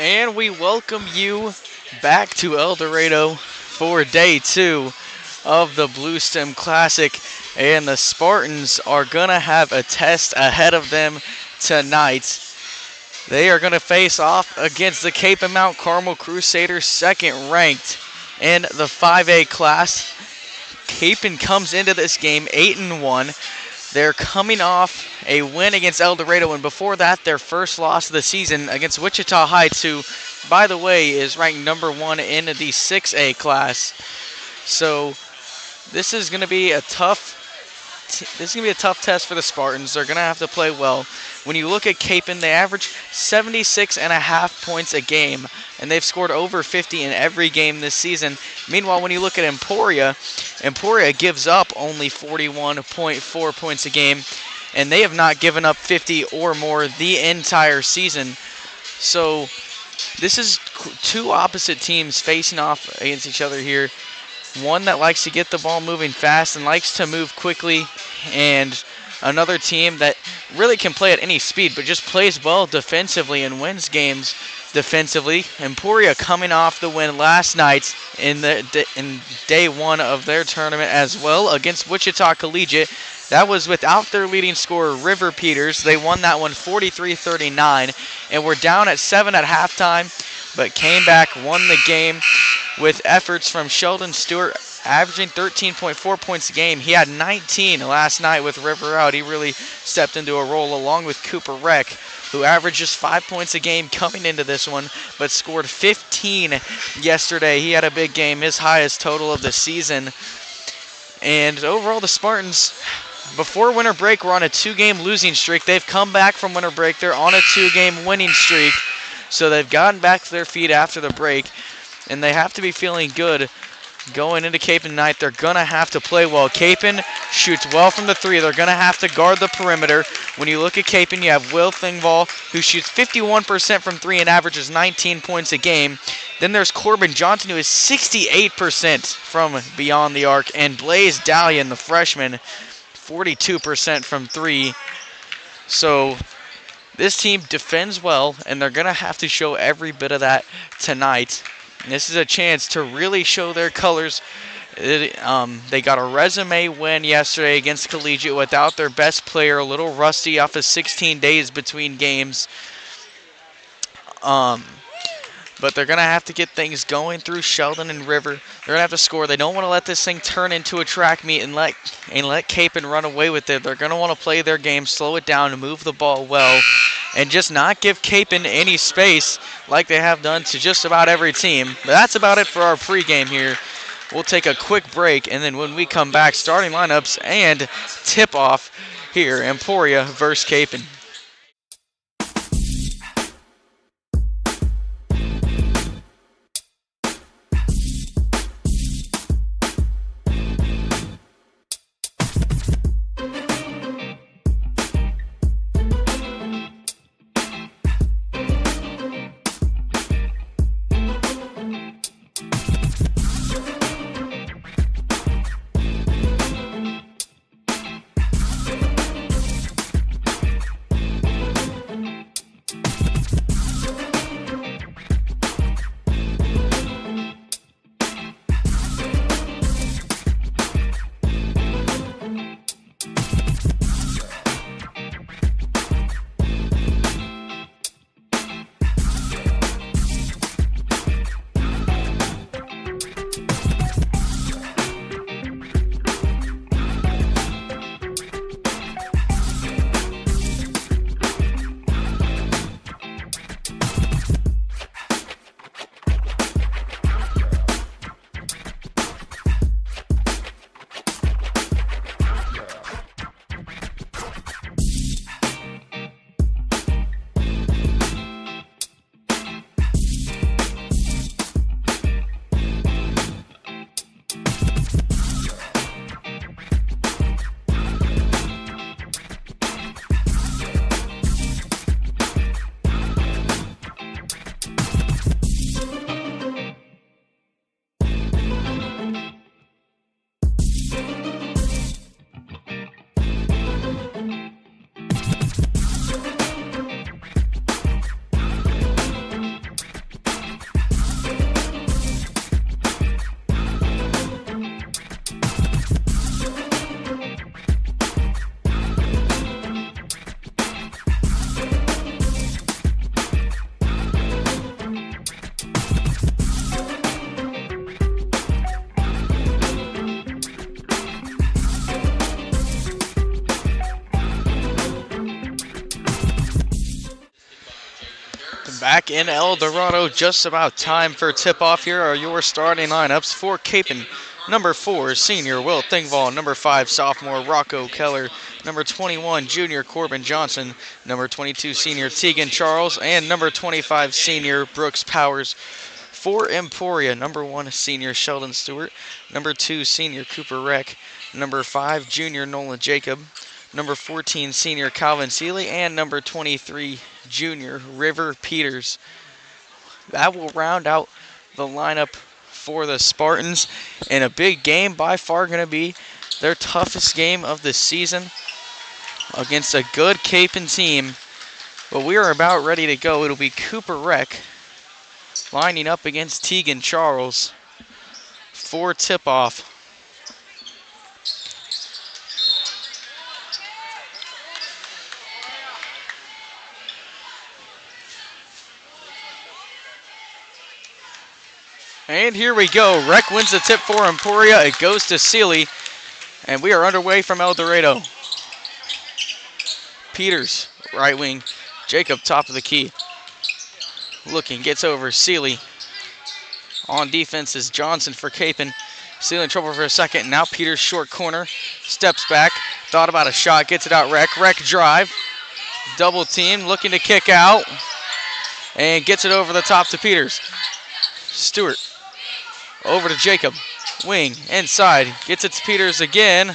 And we welcome you back to El Dorado for day two of the Bluestem Classic. And the Spartans are going to have a test ahead of them tonight. They are going to face off against the Cape and Mount Carmel Crusaders, second ranked in the 5A class. Cape comes into this game 8-1. They're coming off a win against El Dorado, and before that, their first loss of the season against Wichita Heights, who, by the way, is ranked number 1 in the 6A class. So this is going to be a tough test for the Spartans. They're going to have to play well. When you look at Kapaun, they average 76.5 points a game, and they've scored over 50 in every game this season. Meanwhile, when you look at Emporia gives up only 41.4 points a game, and they have not given up 50 or more the entire season. So this is two opposite teams facing off against each other here. One that likes to get the ball moving fast and likes to move quickly, and another team that really can play at any speed but just plays well defensively and wins games defensively. Emporia coming off the win last night in day one of their tournament as well against Wichita Collegiate. That was without their leading scorer, River Peters. They won that one 43-39 and were down at 7 at halftime, but came back, won the game with efforts from Sheldon Stewart, averaging 13.4 points a game. He had 19 last night with River out. He really stepped into a role along with Cooper Reck, who averaged just 5 points a game coming into this one, but scored 15 yesterday. He had a big game, his highest total of the season. And overall, the Spartans, before winter break, were on a 2-game losing streak. They've come back from winter break. They're on a 2-game winning streak. So they've gotten back to their feet after the break, and they have to be feeling good going into Kapaun tonight. They're going to have to play well. Kapaun shoots well from the 3. They're going to have to guard the perimeter. When you look at Kapaun, you have Will Thingvall, who shoots 51% from 3 and averages 19 points a game. Then there's Corbin Johnson, who is 68% from beyond the arc, and Blaze Dalian, the freshman, 42% from 3. So this team defends well, and they're going to have to show every bit of that tonight. And this is a chance to really show their colors. They got a resume win yesterday against Collegiate without their best player, a little rusty off of 16 days between games. But they're going to have to get things going through Sheldon and River. They're going to have to score. They don't want to let this thing turn into a track meet and let Kapaun run away with it. They're going to want to play their game, slow it down, and move the ball well, and just not give Kapaun any space like they have done to just about every team. But that's about it for our pregame here. We'll take a quick break, and then when we come back, starting lineups and tip-off here, Emporia versus Kapaun. Back in El Dorado, just about time for tip-off. Here are your starting lineups for Kapaun. Number 4, senior Will Thingvall. Number 5, sophomore Rocco Keller. Number 21, junior Corbin Johnson. Number 22, senior Tegan Charles. And number 25, senior Brooks Powers. For Emporia, number 1, senior Sheldon Stewart. Number 2, senior Cooper Reck. Number 5, junior Nolan Jacob. Number 14, senior Calvin Seeley. And number 23, junior River Peters. That will round out the lineup for the Spartans. And a big game, by far going to be their toughest game of the season against a good Kapaun team. But we are about ready to go. It'll be Cooper Reck lining up against Tegan Charles for tip-off. And here we go. Reck wins the tip for Emporia. It goes to Seeley. And we are underway from El Dorado. Peters, right wing. Jacob, top of the key. Looking, gets over Seeley. On defense is Johnson for Kapaun. Seeley in trouble for a second. Now Peters, short corner. Steps back. Thought about a shot. Gets it out, Reck. Reck drive. Double team. Looking to kick out. And gets it over the top to Peters. Stewart. Over to Jacob. Wing. Inside. Gets it to Peters again.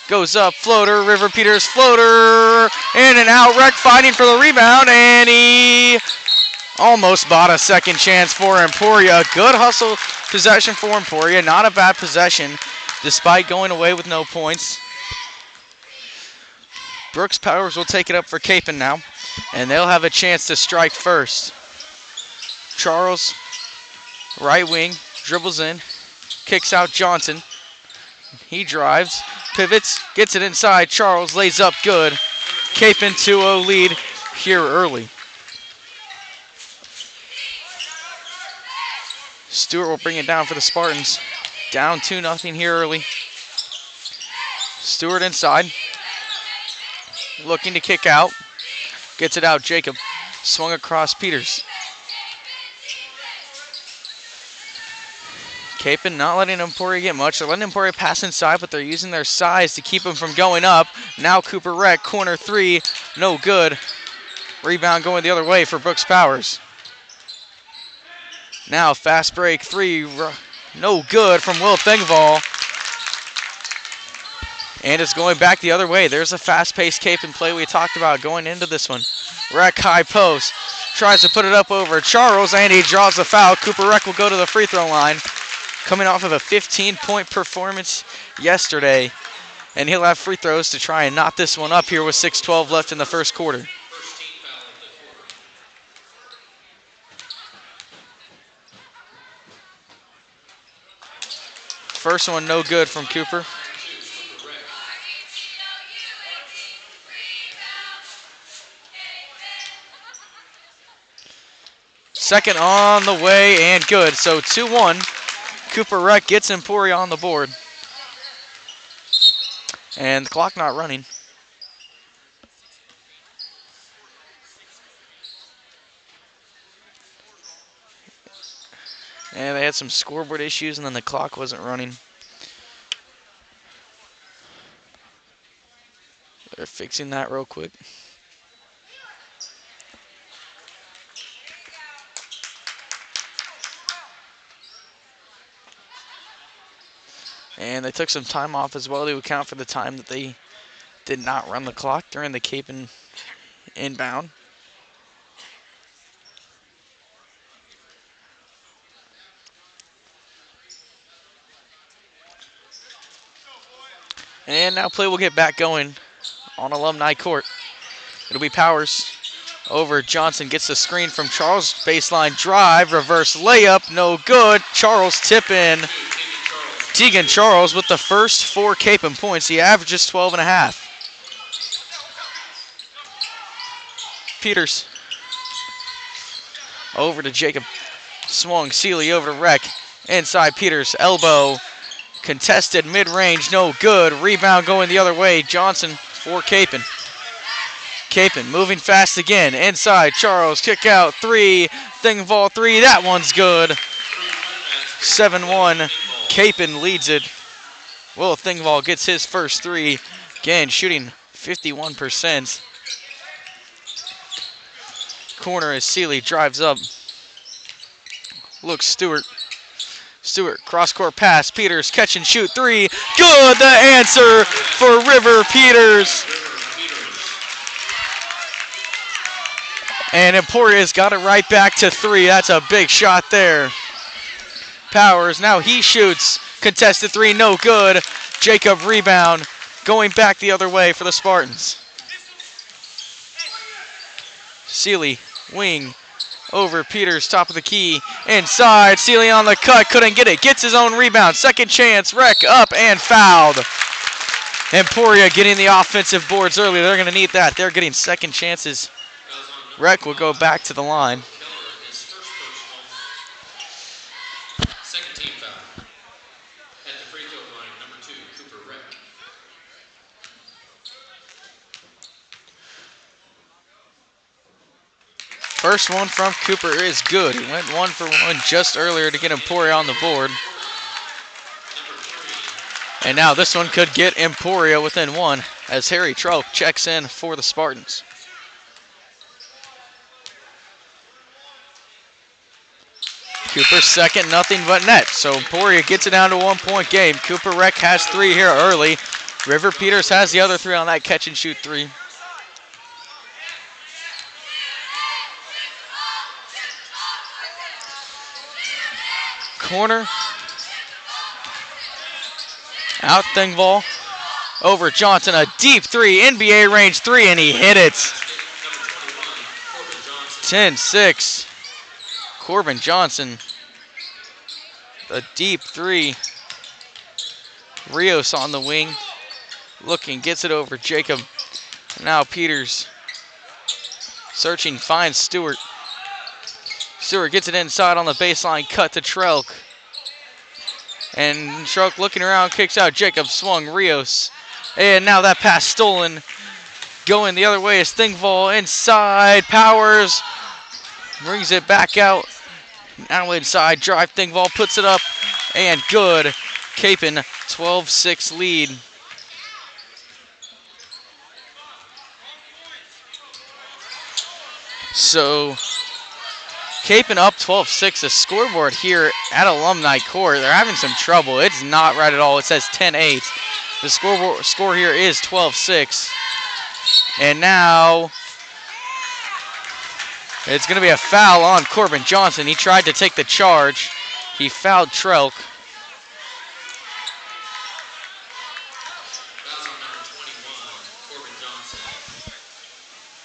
Goes up. Floater. River Peters. Floater. In and out. Reck fighting for the rebound. And he almost bought a second chance for Emporia. Good hustle possession for Emporia. Not a bad possession despite going away with no points. Brooks Powers will take it up for Kapaun now. And they'll have a chance to strike first. Charles, right wing. Dribbles in, kicks out Johnson. He drives, pivots, gets it inside. Charles lays up good. Kapaun 2-0 lead here early. Stewart will bring it down for the Spartans. Down 2-0 here early. Stewart inside. Looking to kick out. Gets it out, Jacob. Swung across Peters. Kapaun not letting Emporia get much. They're letting Emporia pass inside, but they're using their size to keep them from going up. Now Cooper Reck, corner 3, no good. Rebound going the other way for Brooks Powers. Now fast break 3, no good from Will Thingvall. And it's going back the other way. There's a fast-paced Kapaun play we talked about going into this one. Reck high post, tries to put it up over Charles, and he draws the foul. Cooper Reck will go to the free throw line. Coming off of a 15-point performance yesterday. And he'll have free throws to try and knot this one up here with 6:12 left in the first quarter. First one no good from Cooper. Second on the way and good. So 2-1. Cooper Reck gets Emporia on the board. And the clock not running. And they had some scoreboard issues and then the clock wasn't running. They're fixing that real quick. And they took some time off as well to account for the time that they did not run the clock during the Kapaun inbound. And now play will get back going on Alumni Court. It'll be Powers over Johnson, gets the screen from Charles, baseline drive, reverse layup, no good. Charles tip in. Tegan Charles with the first 4 Kapaun points. He averages 12.5. Peters over to Jacob. Swung Seeley over to Reck. Inside Peters, elbow. Contested mid-range, no good. Rebound going the other way. Johnson for Kapaun. Kapaun moving fast again. Inside, Charles, kick out, 3. Thingvall, 3. That one's good. 7-1. Kapaun leads it. Will Thingvall gets his first 3. Again, shooting 51%. Corner as Seeley drives up. Looks Stewart. Stewart, cross-court pass. Peters, catch and shoot, 3. Good, the answer for River Peters. And Emporia's got it right back to 3. That's a big shot there. Powers, now he shoots. Contested 3, no good. Jacob rebound. Going back the other way for the Spartans. Seeley, wing. Over Peters, top of the key. Inside, Seeley on the cut. Couldn't get it. Gets his own rebound. Second chance. Rec up and fouled. Emporia getting the offensive boards early. They're going to need that. They're getting second chances. Rec will go back to the line. Second team foul. At the free throw line, number 2, Cooper Rec. First one from Cooper is good. He went 1 for 1 just earlier to get Emporia on the board. And now this one could get Emporia within 1 as Harry Trelk checks in for the Spartans. Cooper's second, nothing but net. So Emporia gets it down to 1-point game. Cooper Rec has 3 here early. River Peters has the other 3 on that catch and shoot 3. Corner. Out Thingvall. Over Johnson, a deep 3, NBA range 3, and he hit it. 10-6. Corbin Johnson. A deep 3. Rios on the wing. Looking, gets it over Jacob. Now Peters. Searching, finds Stewart. Stewart gets it inside on the baseline, cut to Trelk. And Trelk looking around, kicks out. Jacob swung, Rios. And now that pass stolen. Going the other way is Thingvall inside. Powers brings it back out. Now inside, drive Thingvall, puts it up. And good. Kapaun, 12-6 lead. So Kapaun up 12-6. The scoreboard here at Alumni Court, they're having some trouble. It's not right at all. It says 10-8. The score here is 12-6. And now it's going to be a foul on Corbin Johnson. He tried to take the charge. He fouled Trelk. Foul on number 21, Corbin Johnson.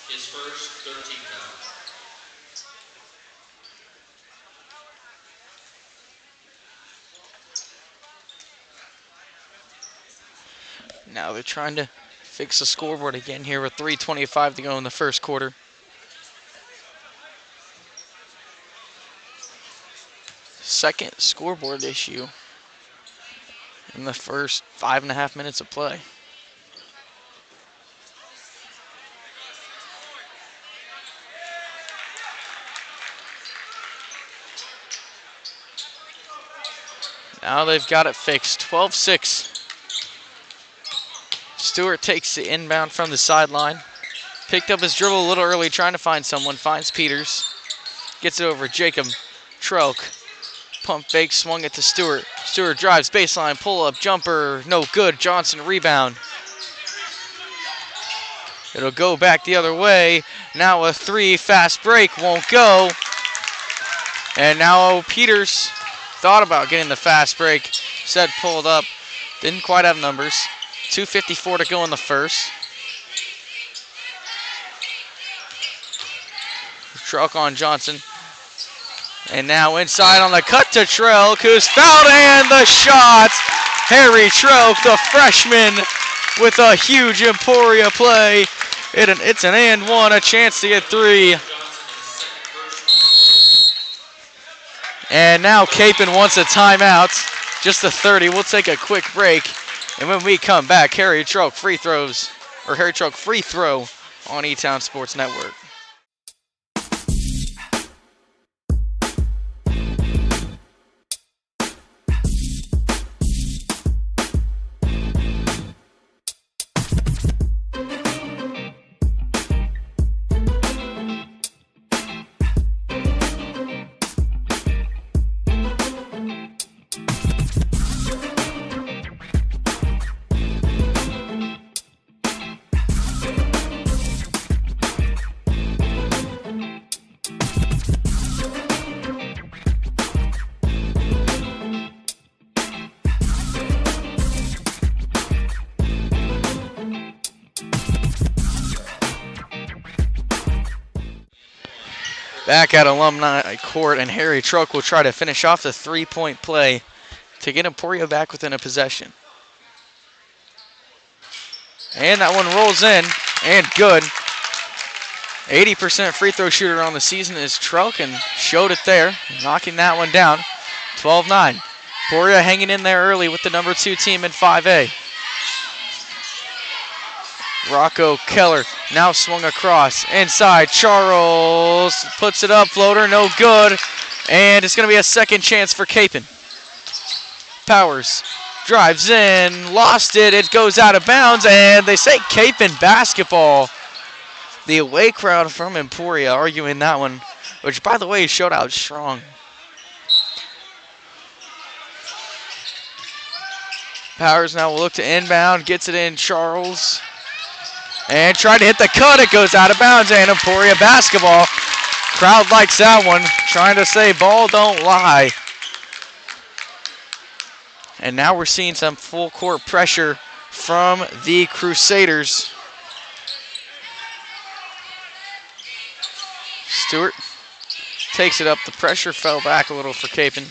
His first 13 foul. Now they're trying to fix the scoreboard again here with 3:25 to go in the first quarter. Second scoreboard issue in the first 5.5 minutes of play. Now they've got it fixed. 12-6. Stewart takes the inbound from the sideline. Picked up his dribble a little early, trying to find someone. Finds Peters. Gets it over Jacob. Trelk. Pump fake, swung it to Stewart. Stewart drives baseline, pull up, jumper. No good. Johnson rebound. It'll go back the other way. Now a 3, fast break, won't go. And now Peters thought about getting the fast break. Said pulled up. Didn't quite have numbers. 2:54 to go in the first. Trelk on Johnson. And now inside on the cut to Trelk, who's fouled, and the shot. Harry Trelk, the freshman, with a huge Emporia play. It's an and one, a chance to get 3. And now Kapaun wants a timeout. Just a 30. We'll take a quick break. And when we come back, Harry Trelk free throw on E-Town Sports Network. Back at Alumni Court, and Harry Truck will try to finish off the three-point play to get Emporia back within a possession. And that one rolls in, and good. 80% free throw shooter on the season is Truck, and showed it there, knocking that one down. 12-9. Emporia hanging in there early with the number 2 team in 5A. Rocco Keller now swung across. Inside, Charles puts it up, floater, no good. And it's going to be a second chance for Kapaun. Powers drives in, lost it, it goes out of bounds, and they say Kapaun basketball. The away crowd from Emporia arguing that one, which, by the way, showed out strong. Powers now will look to inbound, gets it in, Charles. And trying to hit the cut, it goes out of bounds, and Emporia basketball. Crowd likes that one, trying to say ball don't lie. And now we're seeing some full court pressure from the Crusaders. Stewart takes it up, the pressure fell back a little for Kapaun.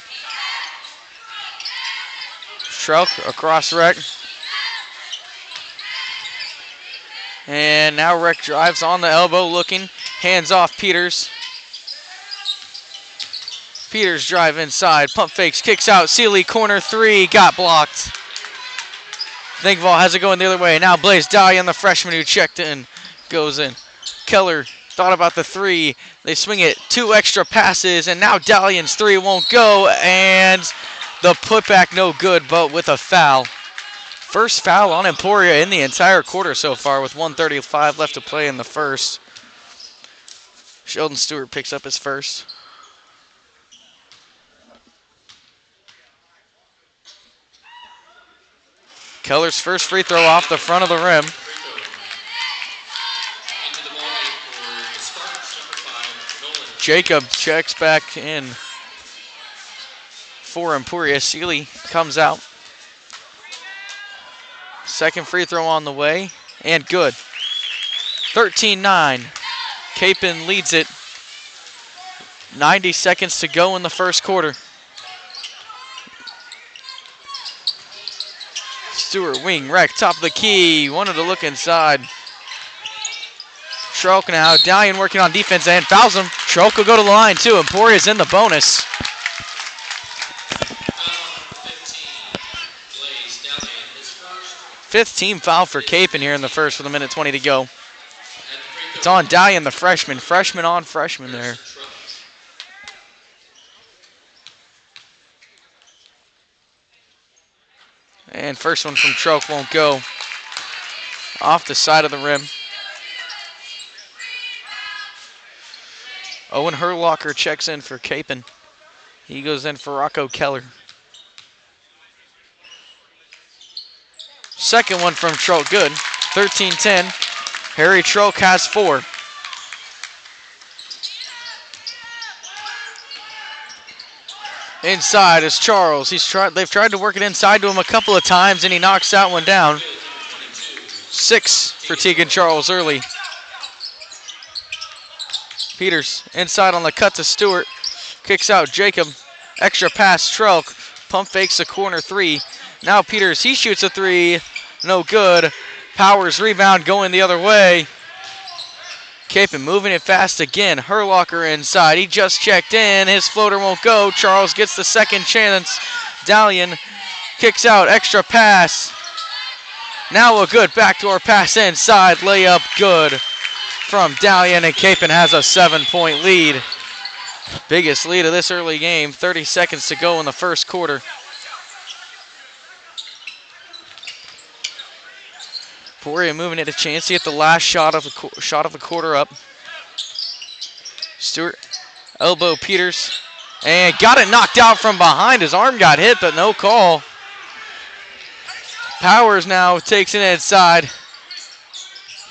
Strelk across Rec. And now Rec drives on the elbow, looking, hands off Peters. Peters drive inside, pump fakes, kicks out, Sealy corner 3, got blocked. Thinkval has it going the other way. Now Blaze Dahlian, the freshman who checked in, goes in. Keller thought about the 3. They swing it, 2 extra passes, and now Dahlian's 3 won't go, and the putback no good, but with a foul. First foul on Emporia in the entire quarter so far with 1:35 left to play in the first. Sheldon Stewart picks up his first. Keller's first free throw off the front of the rim. Jacob checks back in for Emporia. Sealy comes out. Second free throw on the way, and good. 13-9. Kapaun leads it. 90 seconds to go in the first quarter. Stewart wing, Rec, top of the key. Wanted to look inside. Strelk now, Dahlian working on defense and fouls him. Strelk will go to the line too. Emporia's in the bonus. 5th team foul for Kapaun here in the first with 1:20 to go. It's on Dahlian, the freshman. Freshman on freshman there. And first one from Troke won't go. Off the side of the rim. Owen Herlocker checks in for Kapaun. He goes in for Rocco Keller. Second one from Troke, good. 13-10. Harry Troke has 4. Inside is Charles. They've tried to work it inside to him a couple of times, and he knocks that one down. 6 for Tegan Charles early. Peters inside on the cut to Stewart. Kicks out Jacob. Extra pass, Trelk. Pump fakes a corner 3. Now Peters, he shoots a 3. No good. Powers rebound going the other way. Kapaun moving it fast again. Herlocker inside. He just checked in. His floater won't go. Charles gets the second chance. Dahlian kicks out. Extra pass. Now a good backdoor pass inside. Layup good. from Dalian, and Kapaun has a 7-point lead. Biggest lead of this early game. 30 seconds to go in the first quarter. Emporia moving at a chance to get the last shot of the quarter up. Stewart elbow Peters and got it knocked out from behind. His arm got hit, but no call. Powers now takes it inside.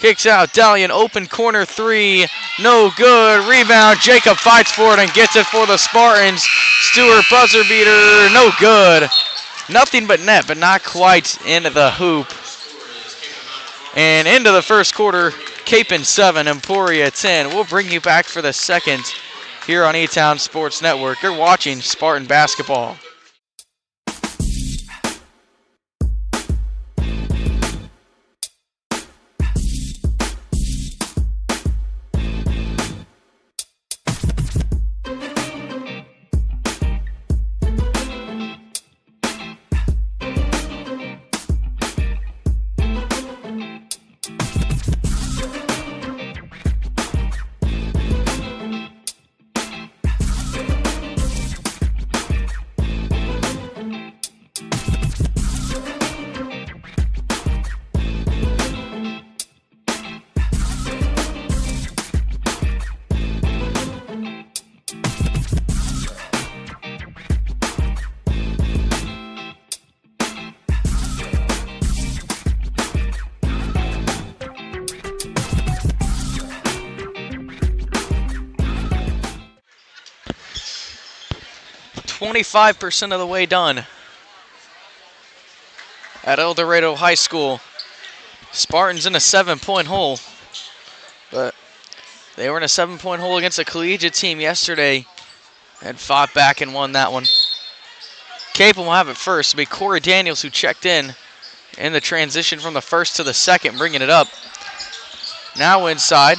Kicks out. Dalian open corner three. No good. Rebound. Jacob fights for it and gets it for the Spartans. Stewart buzzer beater. No good. Nothing but net, but not quite into the hoop. And into the first quarter, Kapaun 7, Emporia 10. We'll bring you back for the second here on E-Town Sports Network. You're watching Spartan basketball. .5% of the way done at El Dorado High School. Spartans in a 7-point hole, but they were in a 7-point hole against a collegiate team yesterday and fought back and won that one. Kapaun will have it first. It'll be Corey Daniels who checked in the transition from the first to the second, bringing it up. Now inside.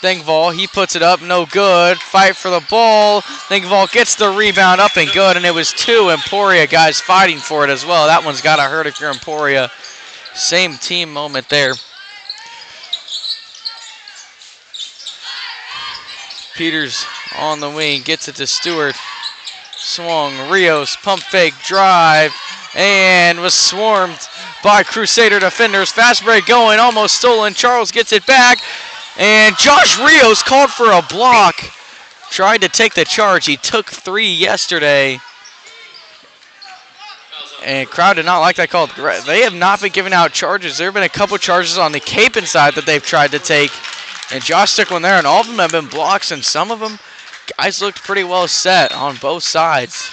Thingval, he puts it up, no good. Fight for the ball. Thingval gets the rebound up and good, and it was two Emporia guys fighting for it as well. That one's got to hurt if you're Emporia. Same team moment there. Peters on the wing, gets it to Stewart. Swung, Rios, pump fake, drive, and was swarmed by Crusader defenders. Fast break going, almost stolen. Charles gets it back. And Josh Rios called for a block. Tried to take the charge. He took 3 yesterday. And crowd did not like that call. They have not been giving out charges. There have been a couple charges on the Kapaun side that they've tried to take. And Josh took one there, and all of them have been blocks. And some of them, guys looked pretty well set on both sides.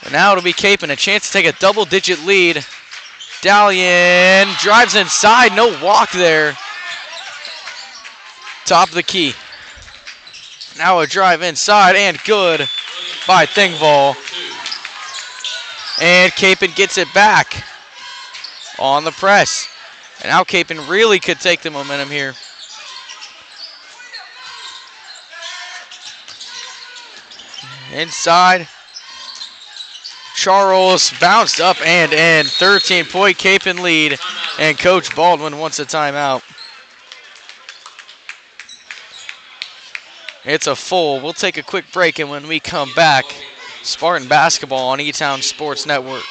And now it'll be Kapaun, a chance to take a double-digit lead. Dalian drives inside, no walk there. Top of the key. Now a drive inside and good by Thingval. And Kapaun gets it back on the press. And now Kapaun really could take the momentum here. Inside. Charles bounced up and in. 13-point Kapaun lead, and Coach Baldwin wants a timeout. It's a full. We'll take a quick break, and when we come back, Spartan basketball on E-Town Sports Network.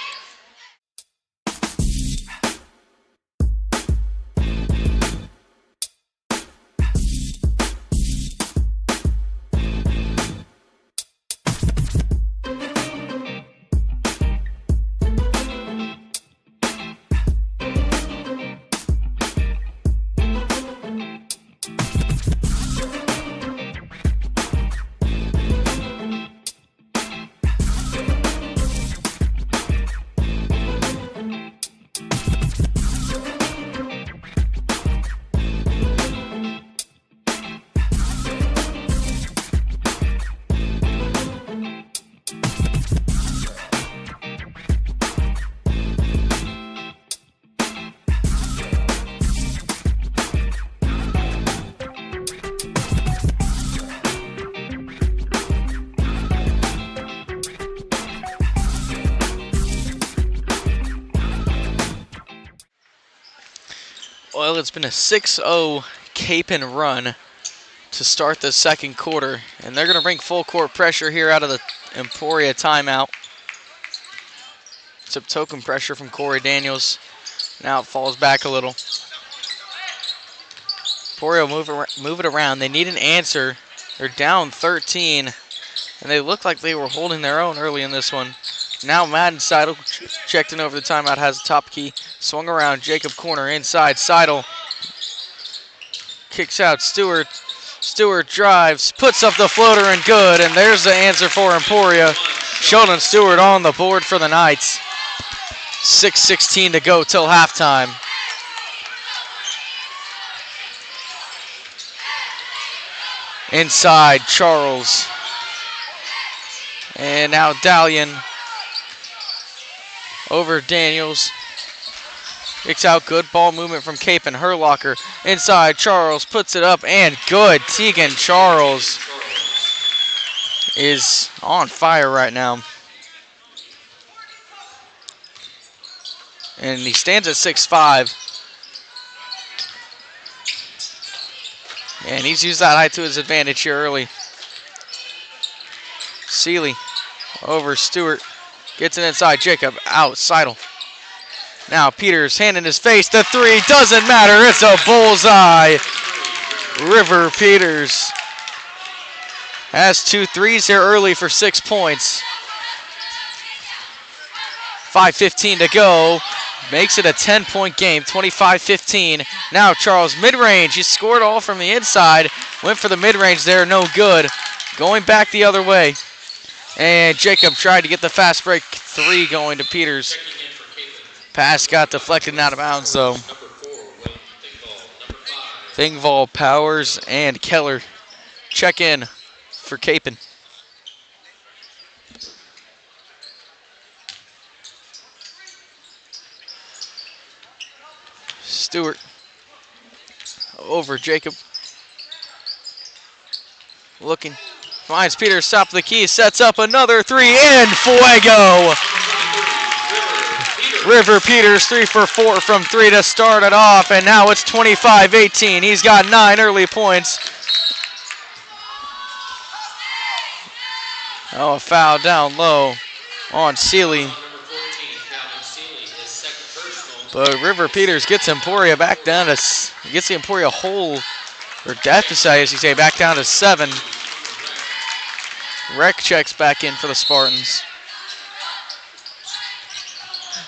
Well, it's been a 6-0 Kapaun run to start the second quarter, and they're going to bring full court pressure here out of the Emporia timeout. Some token pressure from Corey Daniels. Now it falls back a little. Emporia move it around. They need an answer. They're down 13, and they look like they were holding their own early in this one. Now Madden Seidel checked in over the timeout, has the top key. Swung around, Jacob corner inside. Seidel kicks out Stewart. Stewart drives, puts up the floater and good, and there's the answer for Emporia. Sheldon Stewart on the board for the Knights. 6:16 to go till halftime. Inside, Charles. And now Dalian over Daniels. Kicks out, good ball movement from Kapaun. Herlocker inside, Charles puts it up and good. Tegan Charles is on fire right now. And he stands at 6'5". And he's used that height to his advantage here early. Seeley over Stewart. Gets it inside, Jacob out, Seidel. Now Peters, hand in his face, the three doesn't matter, it's a bullseye. River Peters has 2 threes here early for 6 points. 5:15 to go, makes it a 10-point game, 25-15. Now Charles mid-range, he scored all from the inside, went for the mid-range there, no good. Going back the other way. And Jacob tried to get the fast break three going to Peters. Pass got deflected and out of bounds, though. Thingvall, Powers, and Keller check in for Kapaun. Stewart over Jacob. Looking. Finds Peters, top of the key, sets up another three, in fuego! River Peters 3 for 4 from 3 to start it off, and now it's 25-18. He's got 9 early points. Oh, a foul down low on Seeley. But River Peters gets Emporia back down to, gets the Emporia whole, or deficit, as you say, back down to 7. Rec checks back in for the Spartans.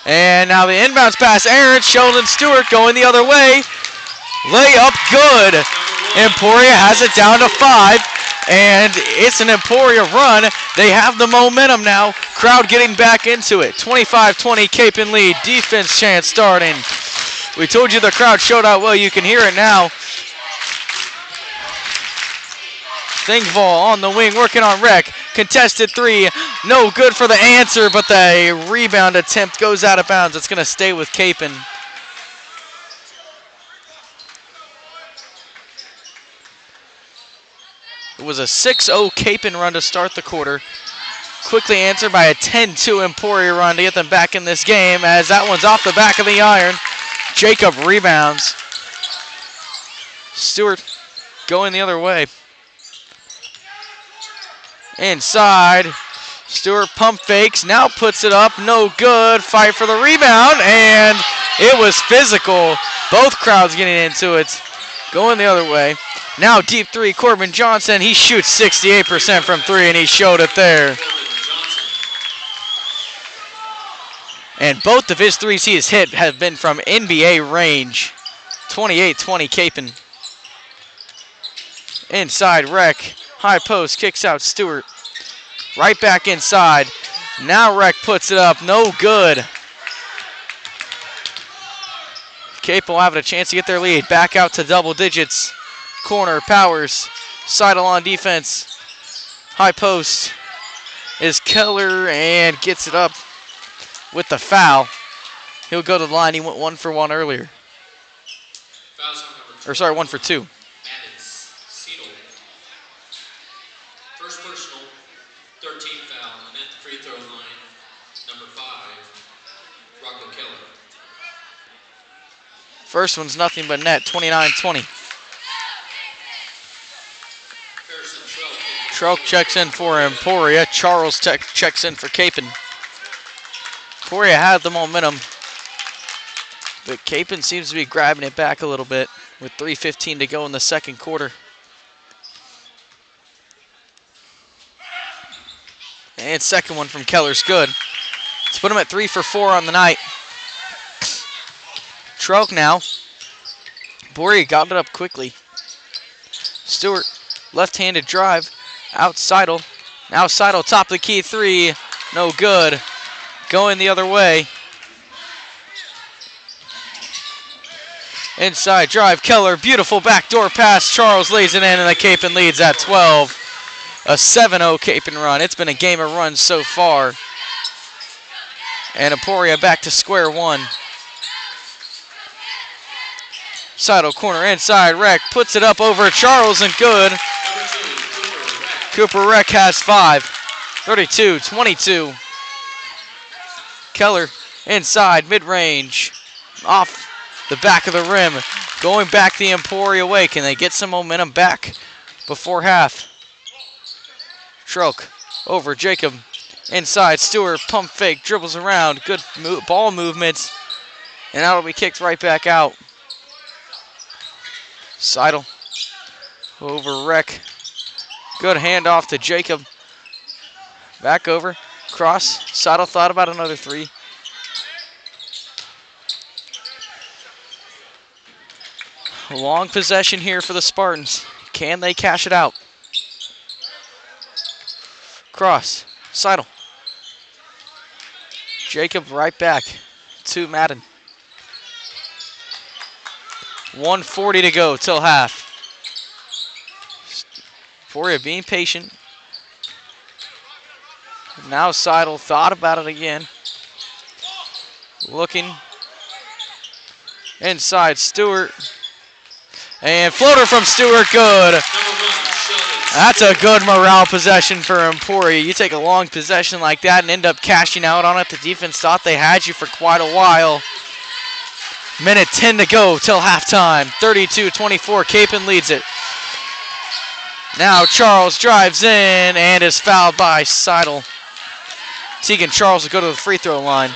And now the inbounds pass, Aaron Sheldon Stewart going the other way. Layup good. Emporia has it down to 5, and it's an Emporia run. They have the momentum now. Crowd getting back into it. 25-20 Kapaun lead. Defense chance starting. We told you the crowd showed out well. You can hear it now. Thingvall on the wing, working on Rec. Contested three, no good for the answer, but the rebound attempt goes out of bounds. It's going to stay with Kapaun. It was a 6-0 Kapaun run to start the quarter. Quickly answered by a 10-2 Emporia run to get them back in this game, as that one's off the back of the iron. Jacob rebounds. Stewart going the other way. Inside, Stewart pump fakes, now puts it up, no good. Fight for the rebound, and it was physical. Both crowds getting into it. Going the other way. Now deep three, Corbin Johnson. He shoots 68% from 3, and he showed it there. And both of his threes he has hit have been from NBA range. 28-20 Kapaun. Inside, Rec. High post, kicks out Stewart. Right back inside. Now Rec puts it up, no good. Kapaun will have a chance to get their lead. Back out to double digits. Corner, Powers. Seidel on defense. High post is Keller and gets it up with the foul. He'll go to the line. He went 1 for 1 earlier. Or sorry, 1 for 2. First personal, 13th foul, and at the free throw line, number 5, Rocco Keller. First one's nothing but net, 29-20. Trelk checks in for Emporia. Charles checks in for Kapaun. Emporia had the momentum, but Kapaun seems to be grabbing it back a little bit with 3:15 to go in the second quarter. And second one from Keller's good. Let's put him at 3 for 4 on the night. Trelk now. Emporia got it up quickly. Stewart, left-handed drive. Out Seidel. Now Seidel, top of the key three. No good. Going the other way. Inside drive, Keller. Beautiful backdoor pass. Charles lays it in, and the Kapaun leads at 12. A 7-0 Kapaun run. It's been a game of runs so far. And Emporia back to square one. Seidel corner inside. Reck puts it up over Charles and good. Cooper Reck has 5. 32-22. Keller inside mid-range. Off the back of the rim. Going back the Emporia way. Can they get some momentum back before half? Trelk over Jacob. Inside Stewart. Pump fake. Dribbles around. Good ball movements. And that'll be kicked right back out. Seidel over Reck. Good handoff to Jacob. Back over. Cross. Seidel thought about another three. Long possession here for the Spartans. Can they cash it out? Cross. Seidel. Jacob right back to Madden. 1:40 to go till half. Emporia being patient. Now Seidel thought about it again. Looking. Inside Stewart. And floater from Stewart, good. That's a good morale possession for Emporia. You take a long possession like that and end up cashing out on it. The defense thought they had you for quite a while. Minute 10 to go till halftime. 32-24, Kapaun leads it. Now Charles drives in and is fouled by Seidel. Tegan Charles will go to the free throw line.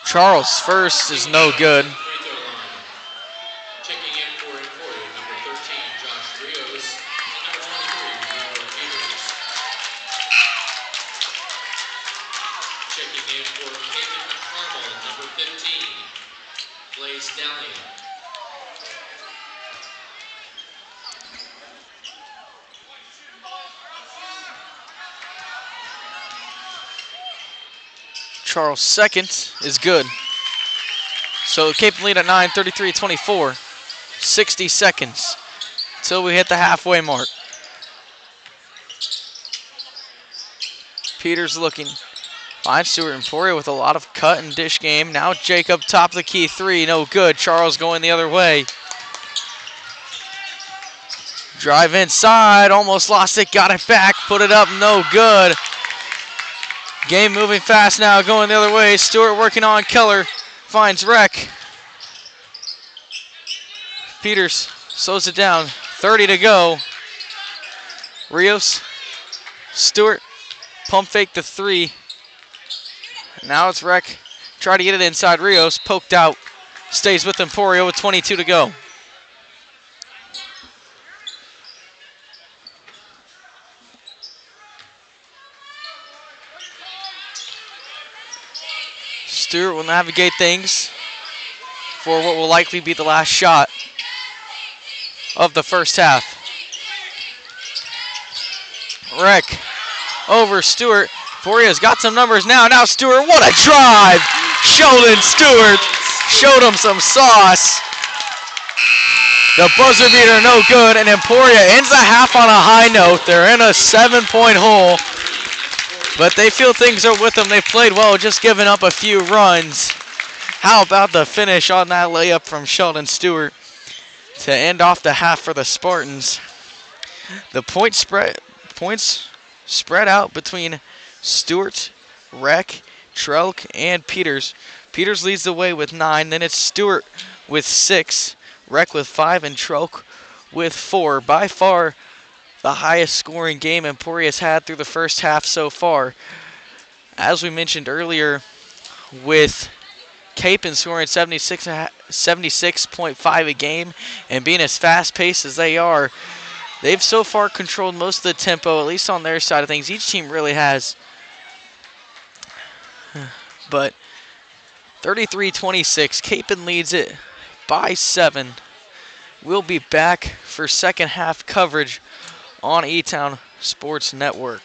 Charles first is no good. Charles' second is good. So Kapaun lead at 9, 33-24. 60 seconds till we hit the halfway mark. Peters looking. Finds Stewart. Emporia with a lot of cut and dish game. Now Jacob, top of the key three, no good. Charles going the other way. Drive inside, almost lost it, got it back, put it up, no good. Game moving fast now, going the other way. Stewart working on Keller, finds Reck. Peters slows it down, 30 to go. Rios, Stewart, pump fake the three. Now it's Reck, try to get it inside. Rios, poked out, stays with Emporia with 22 to go. Stewart will navigate things for what will likely be the last shot of the first half. Reck over Stewart. Emporia's got some numbers now. Now Stewart, what a drive! Sheldon Stewart showed him some sauce. The buzzer beater no good, and Emporia ends the half on a high note. They're in a 7-point hole. But they feel things are with them. They've played well, just giving up a few runs. How about the finish on that layup from Sheldon Stewart? to end off the half for the Spartans. The points spread out between Stewart, Reck, Trelk, and Peters. Peters leads the way with 9. Then it's Stewart with 6, Reck with 5, and Trelk with 4. By far the highest scoring game Emporia's had through the first half so far. As we mentioned earlier, with Kapaun scoring 76.5 a game and being as fast-paced as they are, they've so far controlled most of the tempo, at least on their side of things. Each team really has. But 33-26, Kapaun leads it by 7. We'll be back for second half coverage on E-Town Sports Network.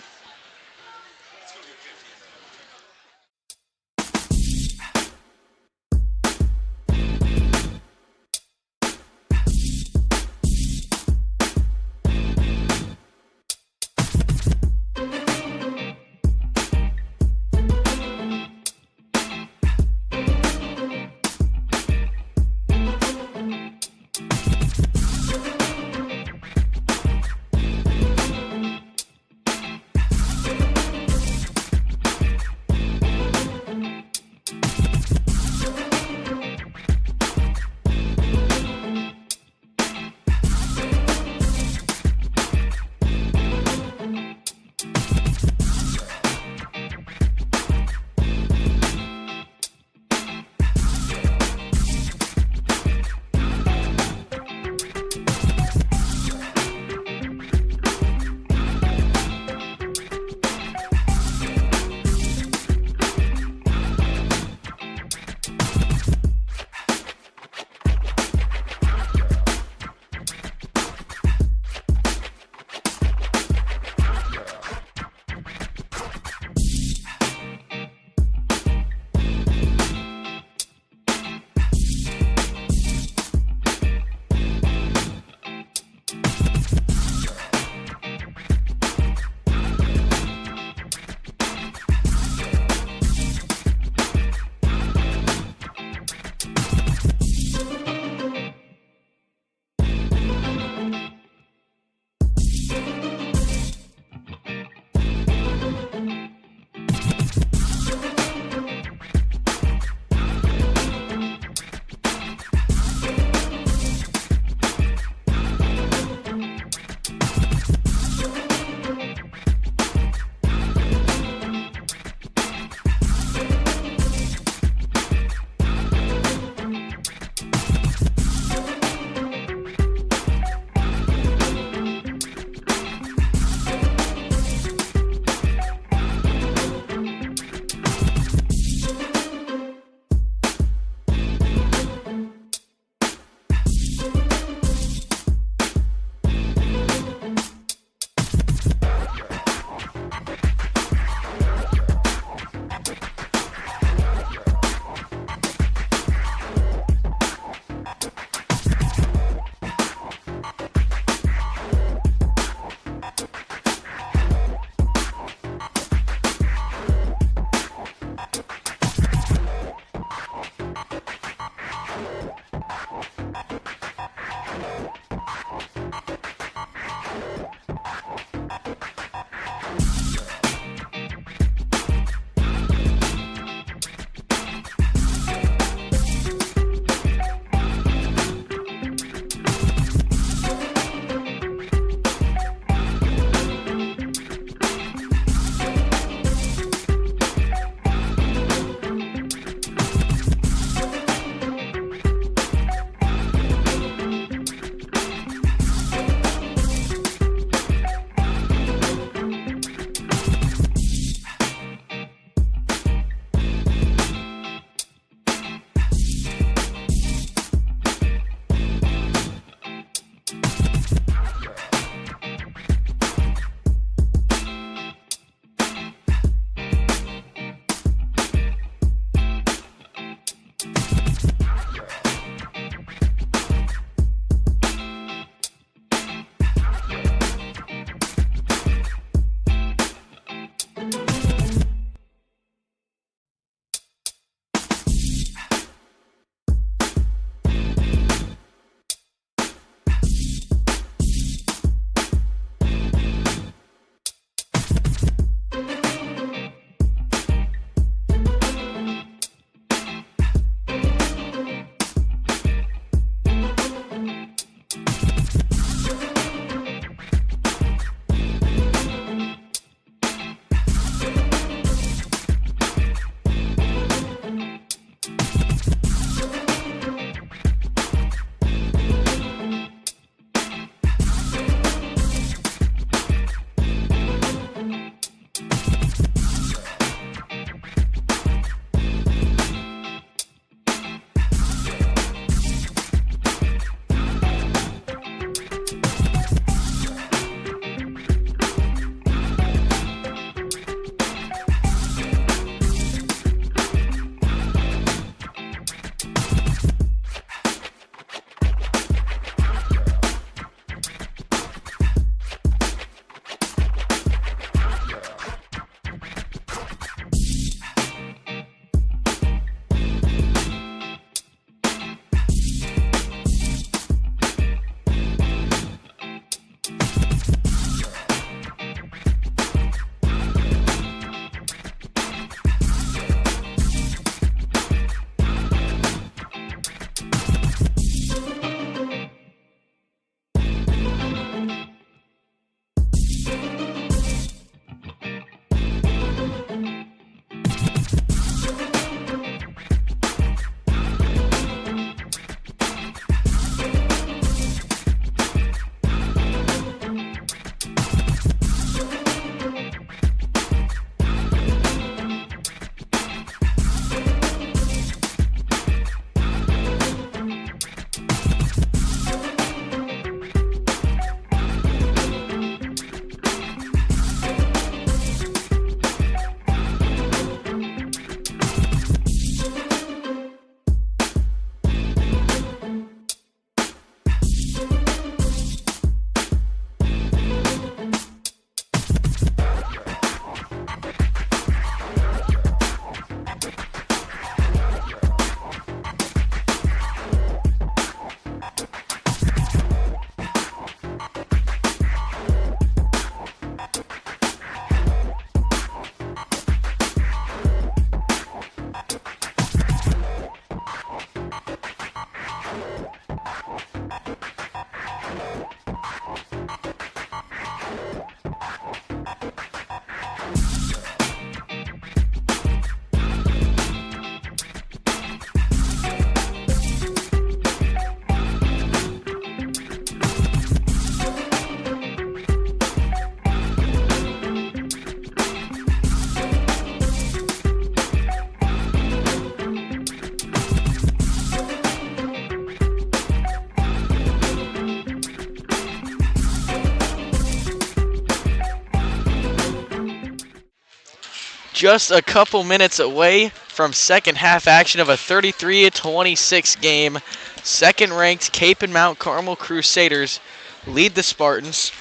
just a couple minutes away from second half action of a 33-26 game. Second ranked Cape and Mount Carmel Crusaders lead the Spartans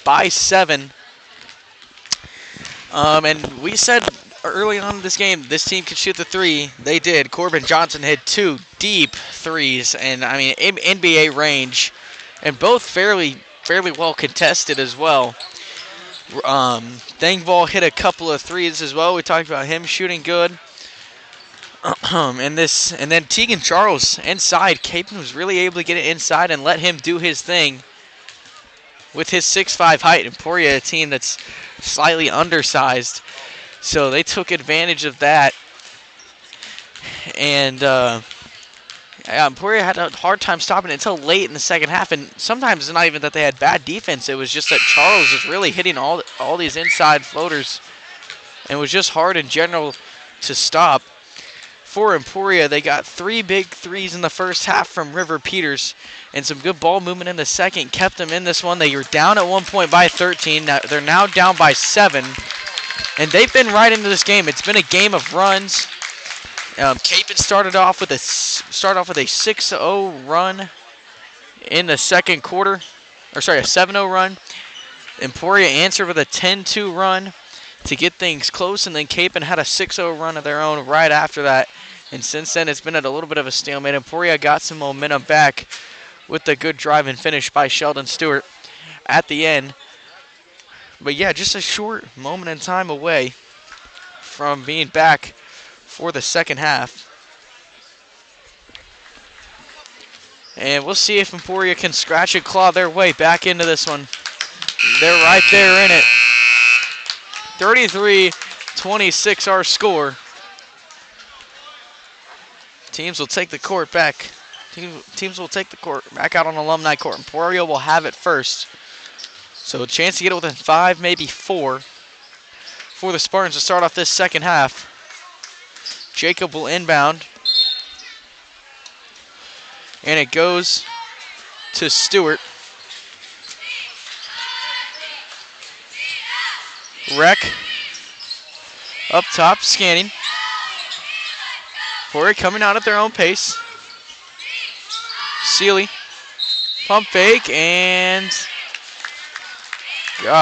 by 7. And we said early on in this game this team could shoot the three. They did. Corbin Johnson hit 2 deep threes, and I mean NBA range, and both fairly well contested as well. Thangval hit a couple of threes as well. We talked about him shooting good. And then Tegan Charles inside. Capen was really able to get it inside and let him do his thing with his 6'5" height. Emporia, a team that's slightly undersized, so they took advantage of that. And Emporia had a hard time stopping it until late in the second half. And sometimes it's not even that they had bad defense. It was just that Charles was really hitting all these inside floaters, and it was just hard in general to stop. For Emporia, they got 3 big threes in the first half from River Peters, and some good ball movement in the second kept them in this one. They were down at one point by 13. Now, they're now down by 7, and they've been right into this game. It's been a game of runs. Capen started off with a 6-0 run in the second quarter, or sorry, a 7-0 run. Emporia answered with a 10-2 run to get things close, and then Capen had a 6-0 run of their own right after that. And since then, it's been at a little bit of a stalemate. Emporia got some momentum back with the good drive and finish by Sheldon Stewart at the end. But yeah, just a short moment in time away from being back for the second half. And we'll see if Emporia can scratch and claw their way back into this one. They're right there in it. 33-26 our score. Teams will take the court back. Teams will take the court back out on Alumni Court. Emporia will have it first. So a chance to get it within 5, maybe 4 for the Spartans to start off this second half. Jacob will inbound. And it goes to Stewart. Rec up top, scanning. Emporia coming out at their own pace. Sealy, pump fake, and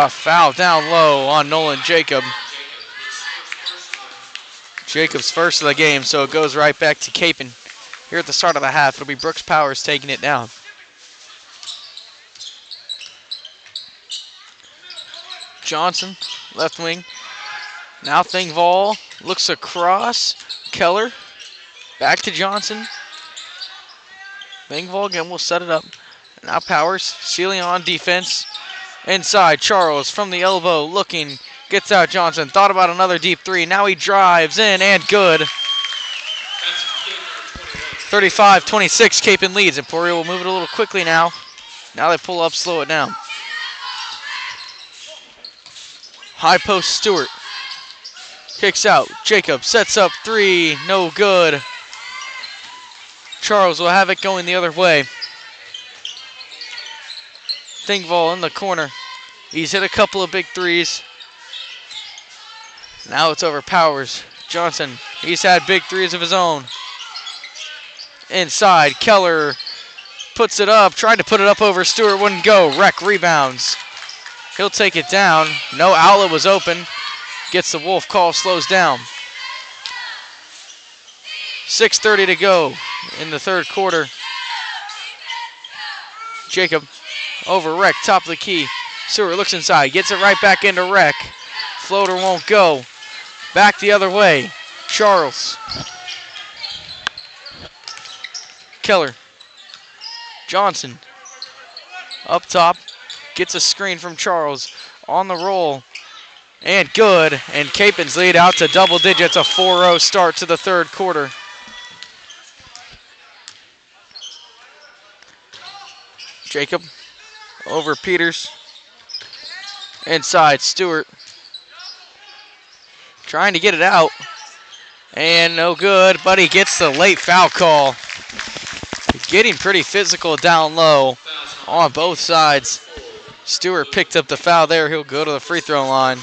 foul down low on Nolan Jacob. Jacob's first of the game, so it goes right back to Capen. Here at the start of the half, it'll be Brooks Powers taking it down. Johnson, left wing. Now Thingval looks across. Keller, back to Johnson. Thingval again will set it up. Now Powers, Sealy on defense. Inside, Charles from the elbow, looking, gets out Johnson. Thought about another deep three. Now he drives in and good. 35-26, Capen leads. Emporia will move it a little quickly now. Now they pull up, slow it down. High post Stewart. Kicks out. Jacob sets up 3. No good. Charles will have it going the other way. Thingval in the corner. He's hit a couple of big threes. Now it's over Powers. Johnson, he's had big threes of his own. Inside, Keller puts it up. Tried to put it up over Stewart, wouldn't go. Rec rebounds. He'll take it down. No outlet was open. Gets the Wolf call, slows down. 6:30 to go in the third quarter. Jacob over Rec, top of the key. Stewart looks inside, gets it right back into Rec. Floater won't go. Back the other way. Charles. Keller. Johnson. Up top. Gets a screen from Charles. On the roll. And good. And Capen's lead out to double digits. A 4-0 start to the third quarter. Jacob over Peters. Inside, Stewart. Trying to get it out. And no good, but he gets the late foul call. Getting pretty physical down low on both sides. Stewart picked up the foul there. He'll go to the free throw line.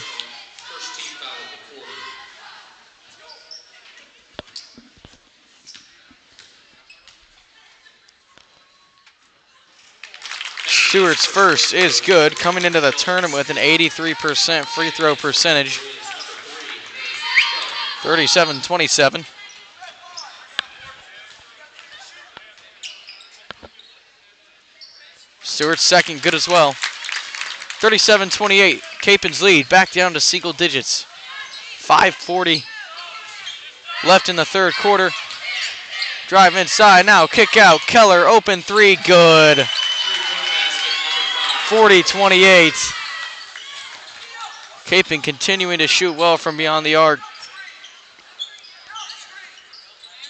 Stewart's first is good, coming into the tournament with an 83% free throw percentage. 37-27. Stewart's second, good as well. 37-28. Capen's lead back down to single digits. 5:40 left in the third quarter. Drive inside now, kick out. Keller, open three, good. 40-28. Kapaun continuing to shoot well from beyond the arc.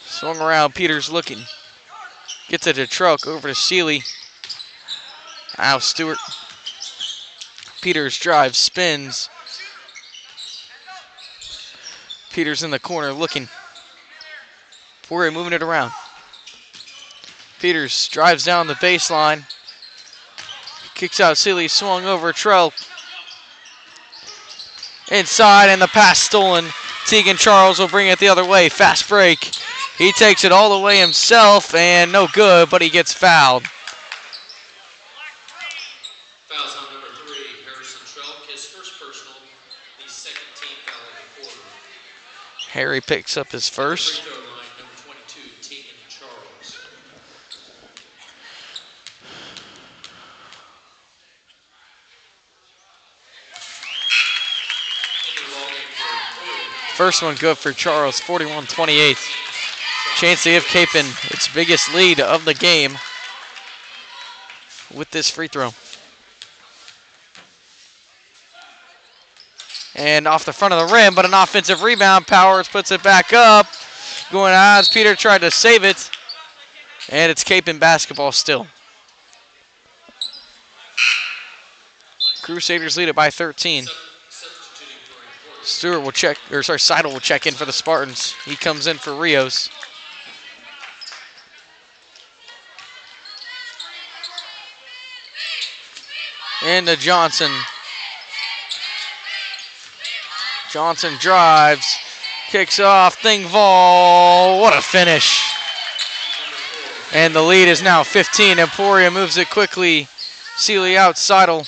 Swung around, Peters looking. Gets it to Truck, over to Seeley. Now Stewart. Peters drives, spins. Peters in the corner looking. Emporia moving it around. Peters drives down the baseline. Kicks out Seeley, swung over Trell. Inside and the pass stolen. Tegan Charles will bring it the other way. Fast break. He takes it all the way himself and no good, but he gets fouled. Fouls on number 3, Harrison Trelk, his first personal, the second team foul of the quarter. Harry picks up his first. Free throw line, number 22, Tegan Charles. First one good for Charles, 41-28. Chance to give Kapaun its biggest lead of the game with this free throw. And off the front of the rim, but an offensive rebound. Powers puts it back up. Going out as Peter tried to save it. And it's Kapaun basketball still. Crusaders lead it by 13. Stewart will check, or sorry, Seidel will check in for the Spartans. He comes in for Rios. And to Johnson. Johnson drives, kicks off, Thingvall, what a finish. And the lead is now 15. Emporia moves it quickly. Seeley out, Seidel.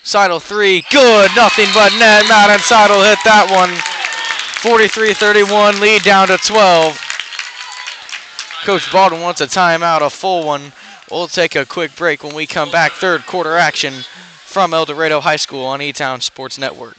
Seidel three, good, nothing but net. Madden Seidel hit that one. 43-31, lead down to 12. Coach Baldwin wants a timeout, a full one. We'll take a quick break when we come back. Third quarter action from El Dorado High School on E-Town Sports Network.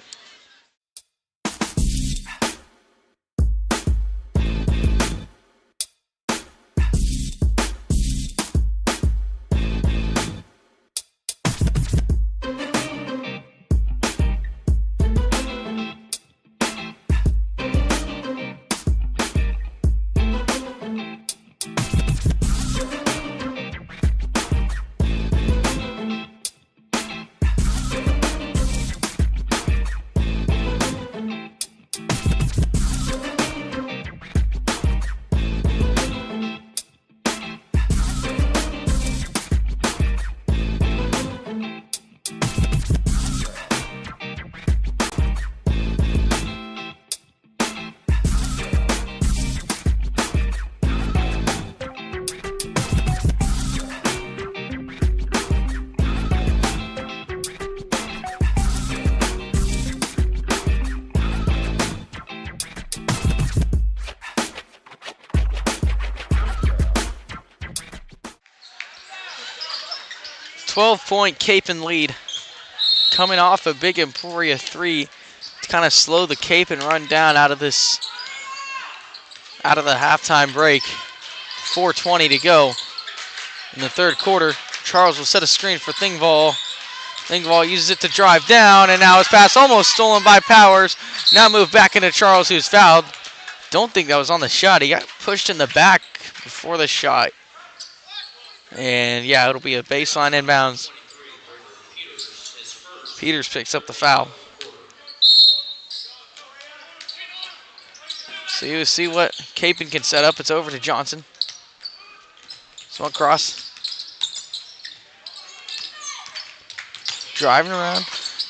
Point Kapaun lead. Coming off a big Emporia three to kind of slow the Kapaun run down out of the halftime break. 4:20 to go in the third quarter. Charles will set a screen for Thingvall. Thingvall uses it to drive down, and now his pass almost stolen by Powers. Now moved back into Charles, who's fouled. Don't think that was on the shot. He got pushed in the back before the shot. And yeah, it'll be a baseline inbounds. Peters picks up the foul. So you see what Kapaun can set up. It's over to Johnson. Swung across. Driving around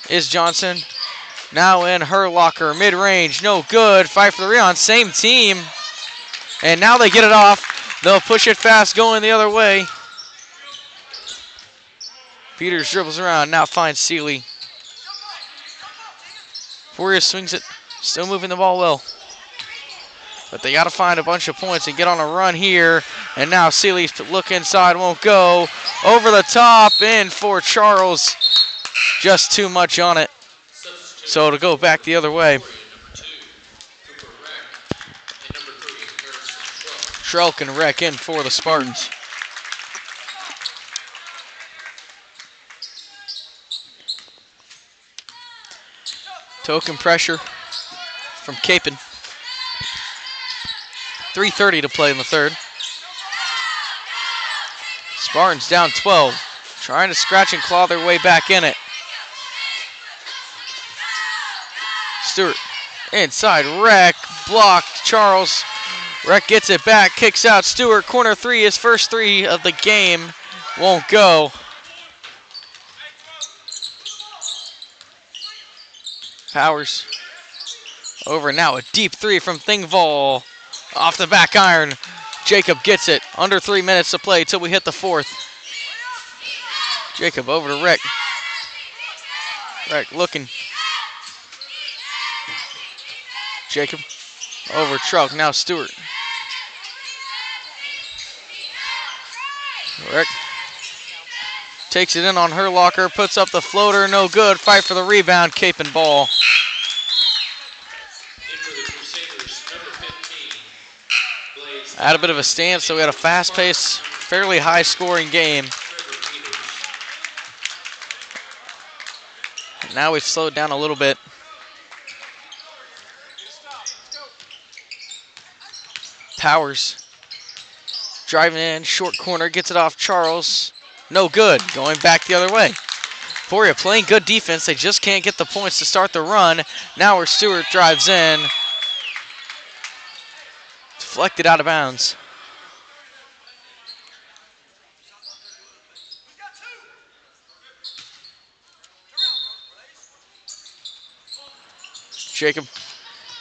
is Johnson. Now in her locker, mid-range, no good. Fight for the rebound, same team. And now they get it off. They'll push it fast, going the other way. Peters dribbles around, now finds Seeley. Emporia swings it, still moving the ball well. But they got to find a bunch of points and get on a run here. And now Seeley look inside, won't go. Over the top, in for Charles. Just too much on it. So it'll go back the other way. Trelk and Reck in for the Spartans. Token pressure from Kapaun. 3:30 to play in the third. Spartans down 12. Trying to scratch and claw their way back in it. Stewart inside. Reck blocked. Charles. Reck gets it back. Kicks out. Stewart. Corner three. His first three of the game. Won't go. Powers. Over now. A deep three from Thingvoll. Off the back iron. Jacob gets it. Under 3 minutes to play till we hit the fourth. Jacob over to Reck. Reck looking. Jacob over Trelk. Now Stewart. Reck takes it in on Herlocker. Puts up the floater. No good. Fight for the rebound. Kapaun ball. Had a bit of a stance, so we had a fast-paced, fairly high-scoring game. Now we've slowed down a little bit. Powers driving in, short corner, gets it off Charles. No good, going back the other way. Emporia playing good defense. They just can't get the points to start the run. Now where Stewart drives in. Deflected out of bounds. Jacob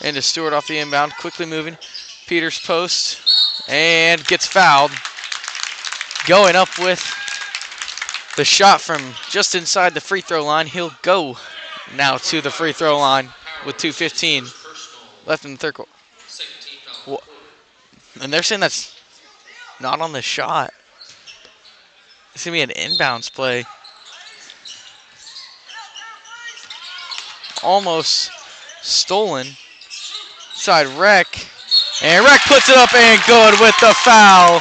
into Stewart off the inbound, quickly moving. Peters post and gets fouled. Going up with the shot from just inside the free throw line. He'll go now to the free throw line with 2:15 left in the third quarter. And they're saying that's not on the shot. It's going to be an inbounds play. Almost stolen. Side Reck. And Reck puts it up and good with the foul.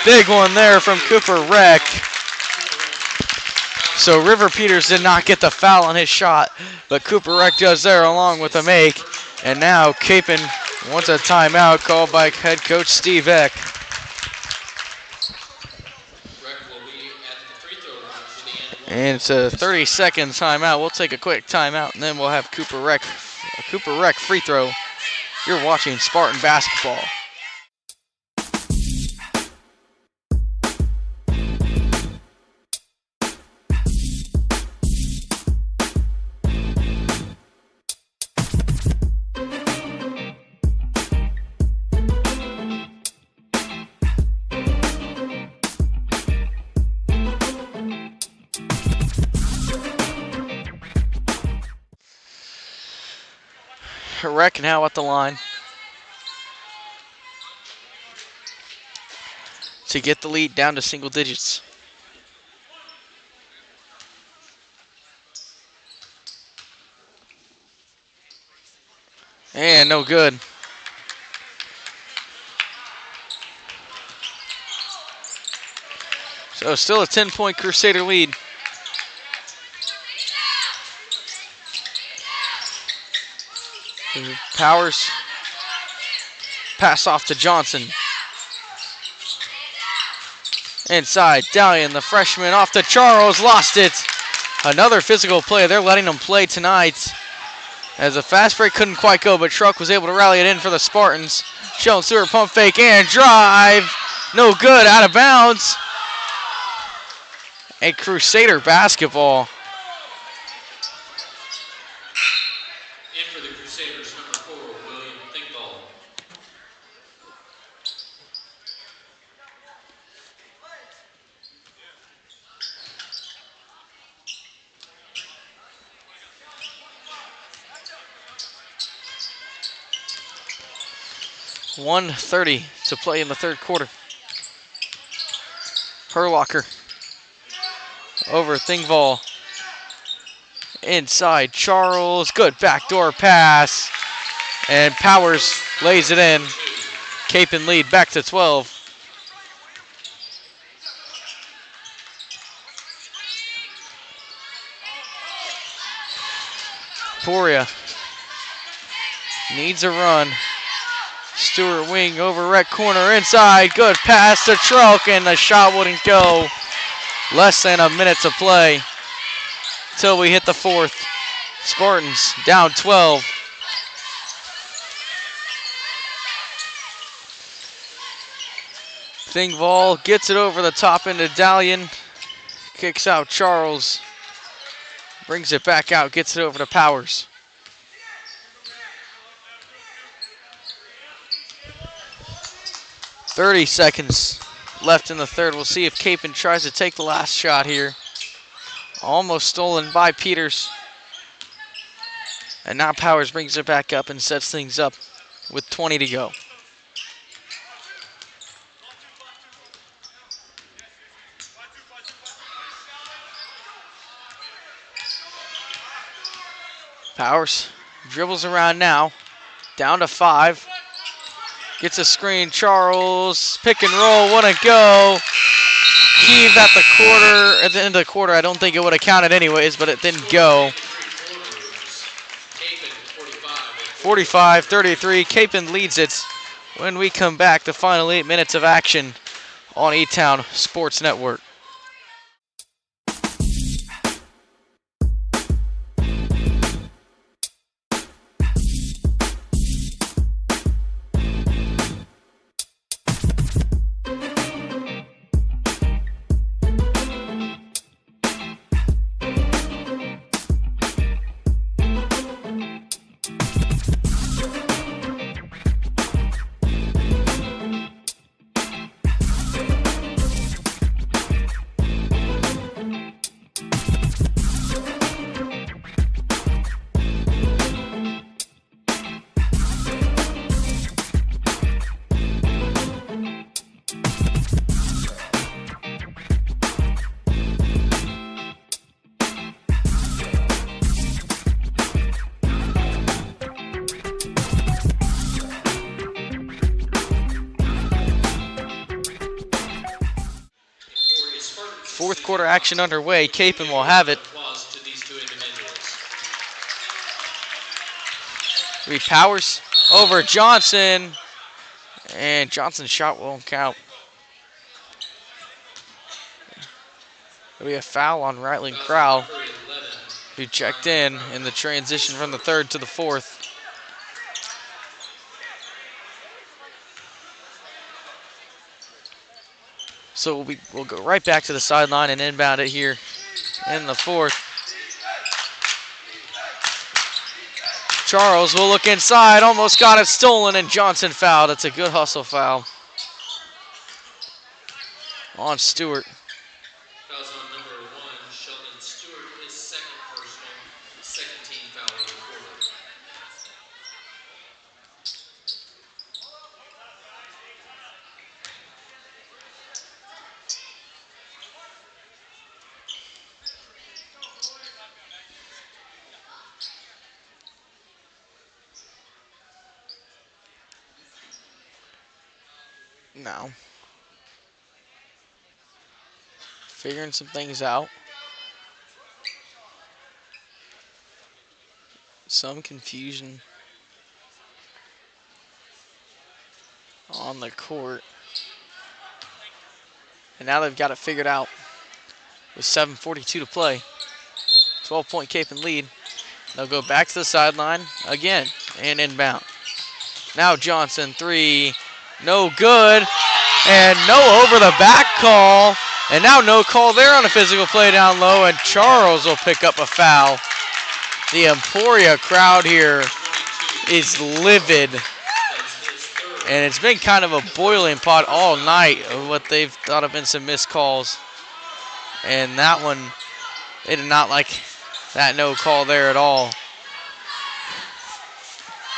Big one there from Cooper Reck. So River Peters did not get the foul on his shot, but Cooper Reck does there along with a make. And now Kapaun wants a timeout called by head coach Steve Eck. And it's a 30-second timeout. We'll take a quick timeout, and then we'll have Cooper Reck free throw. You're watching Spartan basketball. Reck now at the line to get the lead down to single digits. And no good. So still a 10-point Crusader lead. Powers pass off to Johnson. Inside, Dalian, the freshman, off to Charles, lost it. Another physical play. They're letting them play tonight. As a fast break couldn't quite go, but Truck was able to rally it in for the Spartans. Sheldon Stewart pump fake and drive. No good, out of bounds. A Crusader basketball. 1:30 to play in the third quarter. Herlocker over Thingvall. Inside Charles. Good backdoor pass. And Powers lays it in. Capon lead back to 12. Emporia needs a run. Stewart wing over right corner inside. Good pass to Trelk, and the shot wouldn't go. Less than a minute to play till we hit the fourth. Spartans down 12. Thingvall gets it over the top into Dalian. Kicks out Charles. Brings it back out, gets it over to Powers. .30 seconds left in the third. We'll see if Capon tries to take the last shot here. Almost stolen by Peters. And now Powers brings it back up and sets things up with 20 to go. Powers dribbles around now, down to 5. Gets a screen, Charles, pick and roll, wouldn't go. Heave at the quarter, at the end of the quarter. I don't think it would have counted anyways, but it didn't go. 45-33, Capon leads it. When we come back, the final 8 minutes of action on E-Town Sports Network. Fourth quarter action underway. Capon will have it. Three Powers over Johnson. And Johnson's shot won't count. There'll be a foul on Riley Crowell, who checked in the transition from the third to the fourth. So we'll go right back to the sideline and inbound it here in the fourth. Charles will look inside, almost got it stolen, and Johnson fouled. It's a good hustle foul on Stewart. Fouls on number 1, Sheldon Stewart, his second personal, second team foul of the quarter. Now, figuring some things out. Some confusion on the court. And now they've got it figured out with 7:42 to play. 12-point Capon lead. They'll go back to the sideline again and inbound. Now Johnson, 3, no good. And no over the back call. And now no call there on a physical play down low, and Charles will pick up a foul. The Emporia crowd here is livid. And it's been kind of a boiling pot all night of what they've thought have been some missed calls. And that one, they did not like that no call there at all.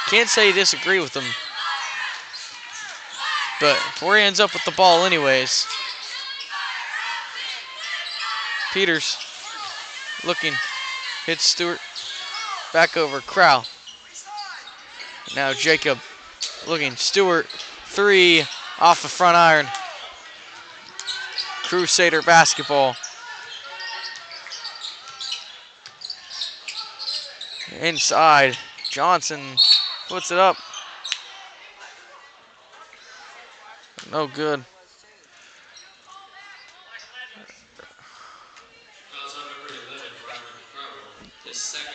Can't say disagree with them. but Emporia ends up with the ball anyways. Peters looking, hits Stewart, back over Crow. Now Jacob looking, Stewart, 3 off the front iron. Crusader basketball. Inside, Johnson puts it up. No good. Fouls on number 11, Ryland Crowell. His second.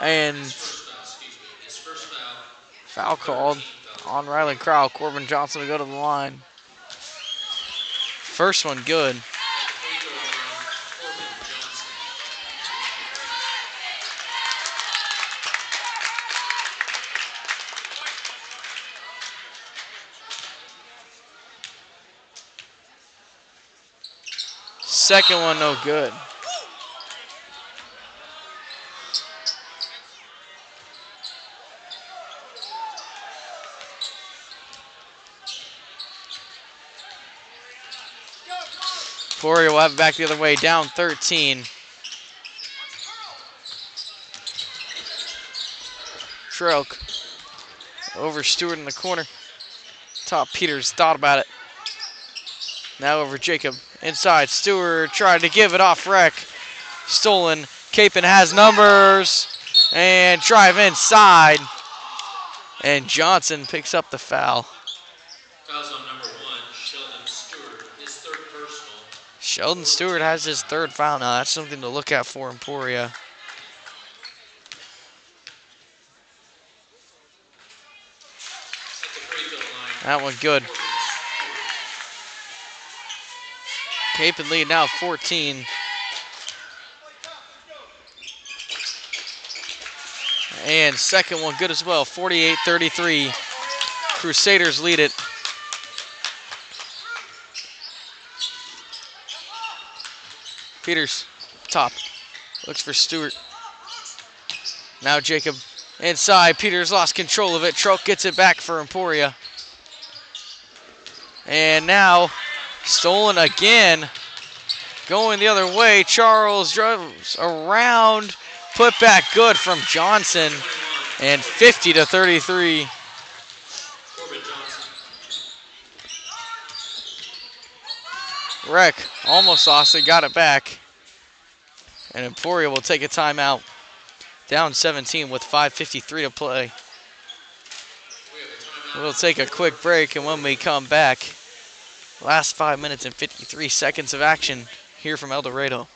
And His first foul, excuse me. His first foul. foul called on Ryland Crowell. Corbin Johnson to go to the line. First one good. At the free throw line, Corbin Johnson. Second one no good. Emporia will have it back the other way, down 13. Trelk over Stewart in the corner. Top Peters thought about it. Now over Jacob. Inside, Stewart tried to give it off Rec. Stolen. Capon has numbers. And drive inside. And Johnson picks up the foul. Fouls on number 1, Sheldon Stewart. His third personal. Sheldon Stewart has his third foul now. That's something to look at for Emporia. At the free throw line, That one good. Capon lead now 14. And second one good as well, 48-33. Crusaders lead it. Peters, top, looks for Stewart. Now Jacob inside, Peters lost control of it. Trelk gets it back for Emporia. And now stolen again. Going the other way, Charles drives around. Put back good from Johnson. And 50-33. Corbin Johnson. Rec almost lost it, got it back. And Emporia will take a timeout. Down 17 with 5:53 to play. We have a timeout. We'll take a quick break, and when we come back, last 5 minutes and 53 seconds of action here from El Dorado.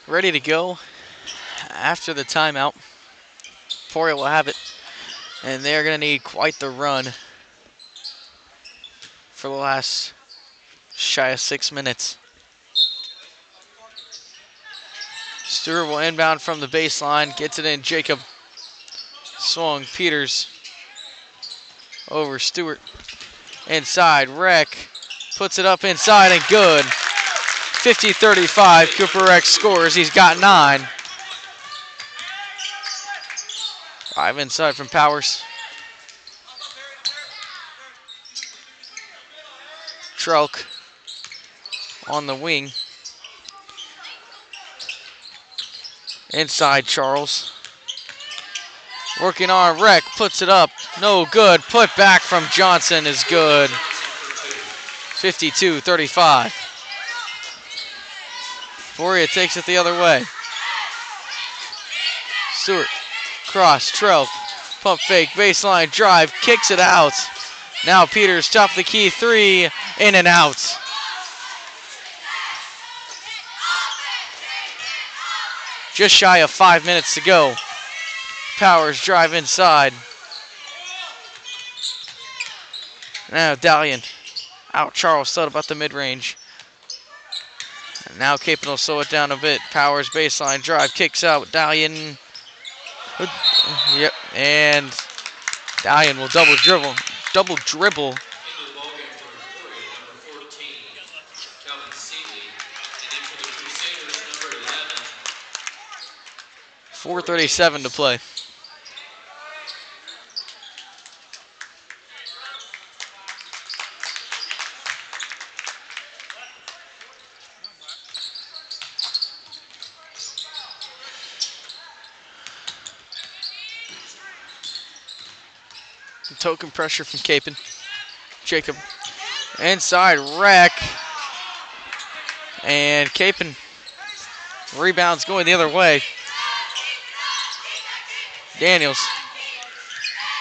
Ready to go after the timeout. Emporia will have it, and they're going to need quite the run for the last shy of 6 minutes. Stewart will inbound from the baseline, gets it in. Jacob swung. Peters over Stewart. Inside, Rec puts it up inside and good. 50-35, Cooper Rex scores. He's got 9. 5 inside from Powers. Trelk on the wing. Inside, Charles. Working on Rec, puts it up. No good. Put back from Johnson is good. 52-35. Emporia takes it the other way. Stewart, cross, Trell, pump fake, baseline drive, kicks it out. Now Peters, top of the key, three, in and out. Just shy of 5 minutes to go. Powers drive inside. Now Dalian. Out Charles thought about the mid-range. And now Kapaun will slow it down a bit. Powers baseline drive, kicks out. Dalian. Yep, and Dalian will double dribble. Into the ballgame for Emporia, number 14, Calvin Seeley. And then for the Crusaders, number 11. 4:37 to play. Token pressure from Kapaun. Jacob inside wreck. And Kapaun rebounds going the other way. Daniels.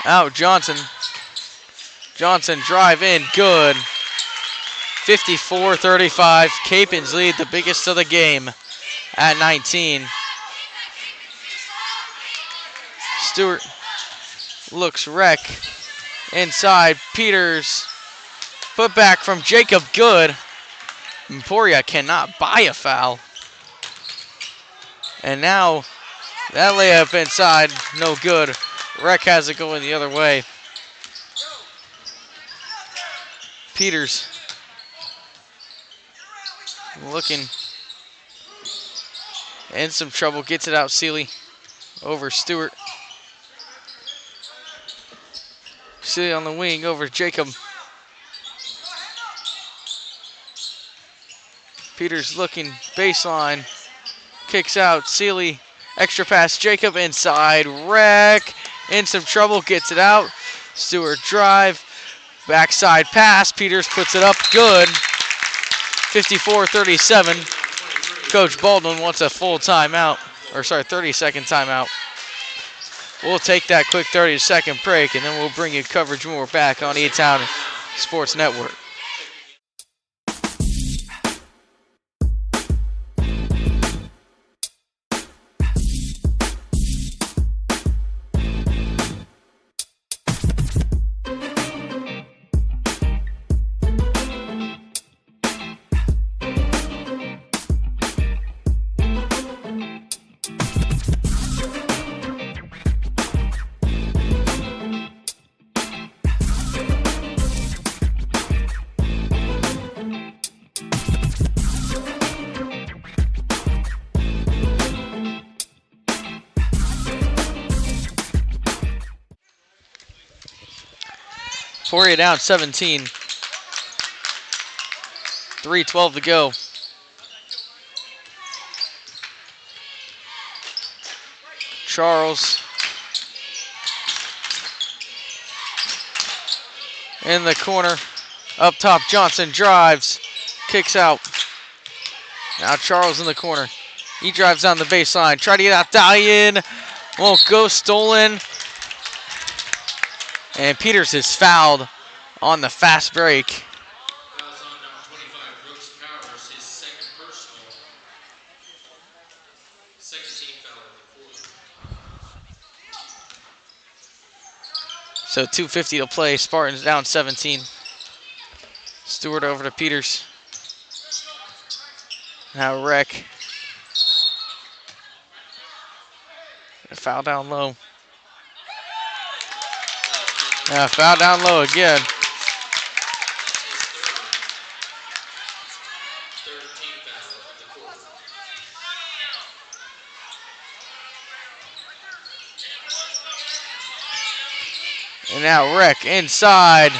Out Johnson. Johnson drive in, good. 54-35. Kapaun's lead, the biggest of the game at 19. Stewart looks wreck. Inside, Peters. Put back from Jacob, good. Emporia cannot buy a foul. And now that layup inside, no good. Rec has it going the other way. Peters looking in some trouble, gets it out. Seeley over Stewart. Seeley on the wing over Jacob. Peters looking baseline, kicks out. Seeley, extra pass. Jacob inside, wreck, in some trouble, gets it out. Stewart drive, backside pass. Peters puts it up, good. 54-37. Coach Baldwin wants a full timeout, 30-second timeout. We'll take that quick 30-second break, and then we'll bring you coverage when we're back on E-Town Sports Network. Emporia down 17. 3:12 to go. Charles in the corner. Up top, Johnson drives, kicks out. Now Charles in the corner. He drives down the baseline. Try to get out. Dalian won't go. Stolen. And Peters is fouled on the fast break. Fouls on number 25, Brooks Powers, his second personal. Second team foul of the quarter. So 2:50 to play. Spartans down 17. Stewart over to Peters. Now Rec. A foul down low. Foul down low again. Third team foul of the quarter. And now Rec inside.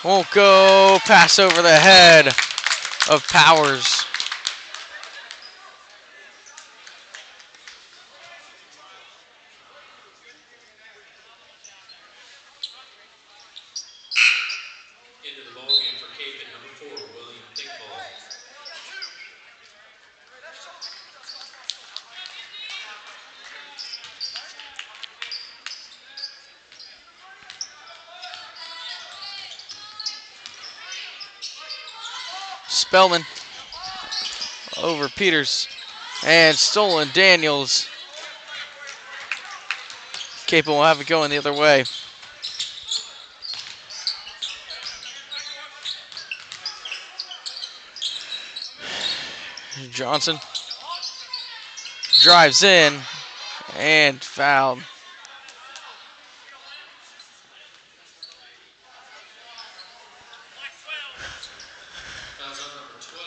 Won't go. Pass over the head of Powers. Into the Spellman over Peters. And stolen Daniels. Kapaun will have it going the other way. Johnson drives in and fouled. Fouls on number 12,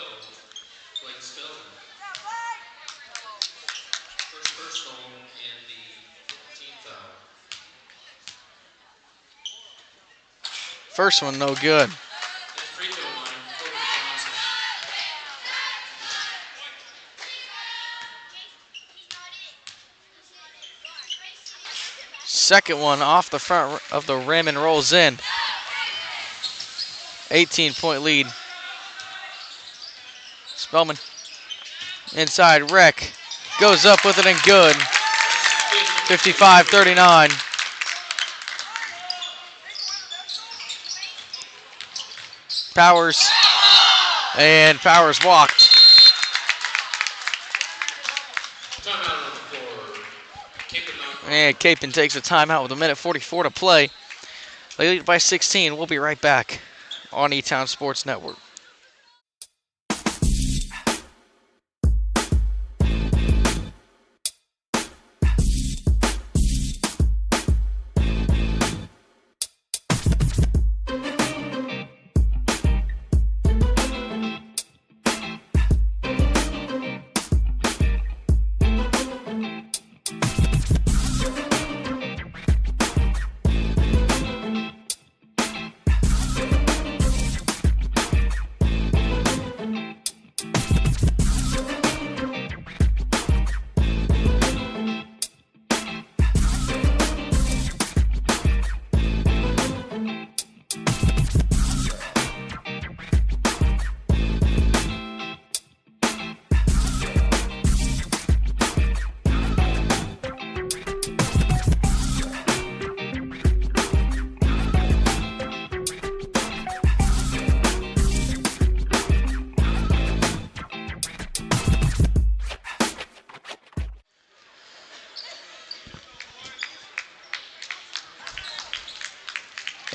Blake Spellman. First personal and the team foul. First one, no good. At the free throw line, Corbin Johnson. Second one off the front of the rim and rolls in. 18-point lead. Spellman inside, Rec goes up with it and good. 55-39. Powers, and Powers walked. Timeout on the floor. And Kapaun takes a timeout with 1:44 to play. They lead by 16. We'll be right back on E-Town Sports Network.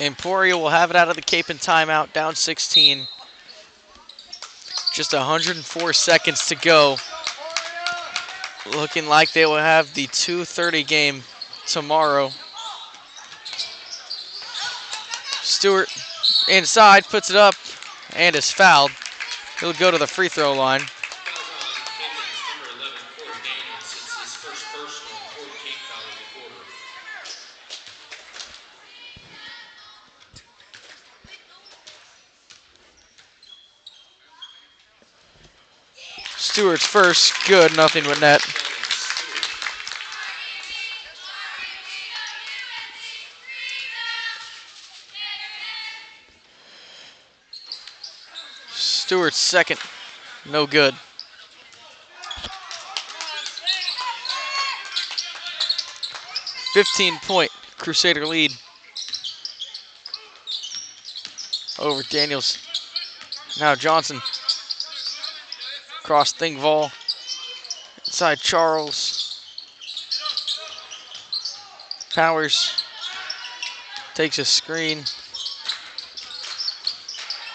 Emporia will have it out of the Kapaun timeout, down 16. Just 104 seconds to go. Looking like they will have the 2:30 game tomorrow. Stewart inside, puts it up, and is fouled. He'll go to the free throw line. Fouls on Kapaun's number 11, Corey Daniels. It's his first personal and fourth team foul of the quarter. Stewart's first, good, nothing but net. Stewart's second, no good. .15 Crusader lead over Daniels. Now Johnson. Cross Thingvall. Inside Charles. Powers takes a screen.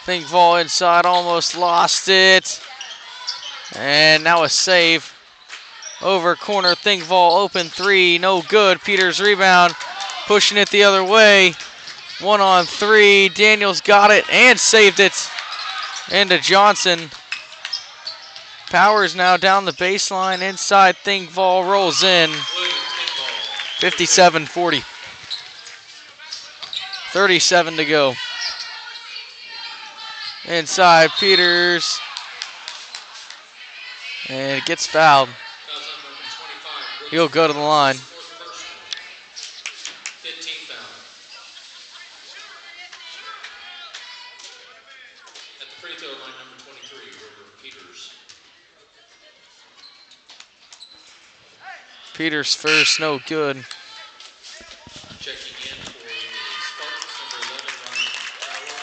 Thingvall inside, almost lost it. And now a save. Over corner, Thingvall, open three, no good. Peters rebound, pushing it the other way. 1-on-3, Daniels got it and saved it. Into Johnson. Powers now down the baseline, inside Thingvall, rolls in. 57-40. 37 to go. Inside Peters. And it gets fouled. He'll go to the line. 15 foul. At the free throw line, number 23, River Peters. Peters first, no good. Checking in for the Spartans, number 11, Ryan Fowler.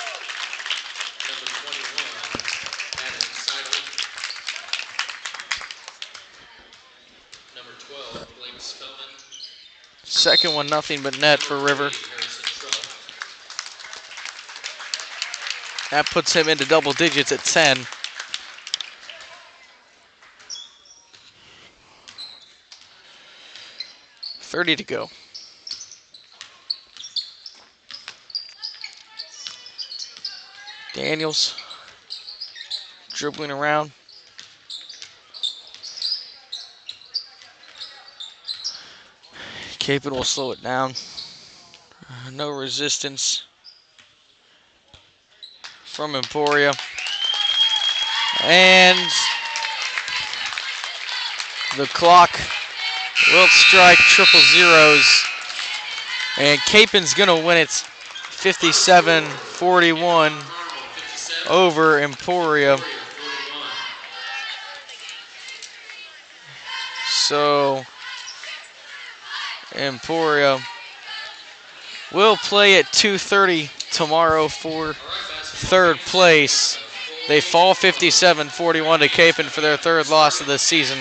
Number 21, Adam Second one, nothing but net for River. That puts him into double digits at 10. .30 to go. Daniels dribbling around. Kapaun will slow it down. No resistance from Emporia. And the clock will strike triple zeros. And Kapaun's going to win it 57-41 over Emporia. So Emporia will play at 2:30 tomorrow for third place. They fall 57-41 to Kapaun for their third loss of the season.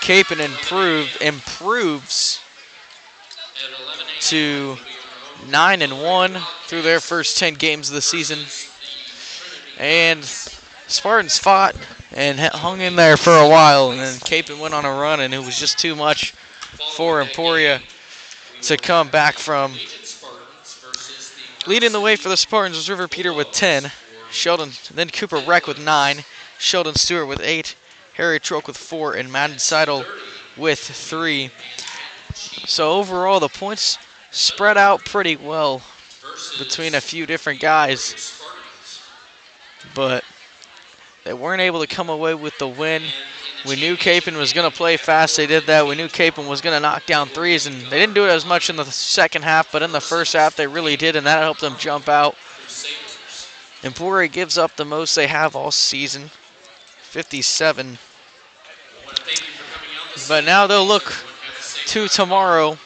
Kapaun improves to 9-1 through their first 10 games of the season. And Spartans fought and hung in there for a while, and then Kapaun went on a run, and it was just too much for Emporia to come back from. Leading the way for the Spartans was River Peter with 10, Sheldon, then Cooper Reck with 9, Sheldon Stewart with 8, Harry Troke with 4, and Madden Seidel with 3. So overall, the points spread out pretty well between a few different guys, but they weren't able to come away with the win. We knew Kapaun was going to play fast. They did that. We knew Kapaun was going to knock down threes, and they didn't do it as much in the second half, but in the first half they really did, and that helped them jump out. Emporia gives up the most they have all season, 57. But now they'll look to tomorrow,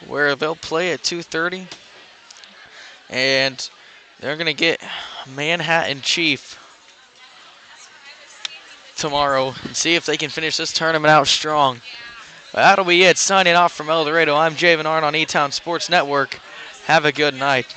where they'll play at 2:30, and they're going to get Manhattan Chief tomorrow and see if they can finish this tournament out strong. But that'll be it. Signing off from El Dorado, I'm Javen Arndt on E-Town Sports Network. Have a good night.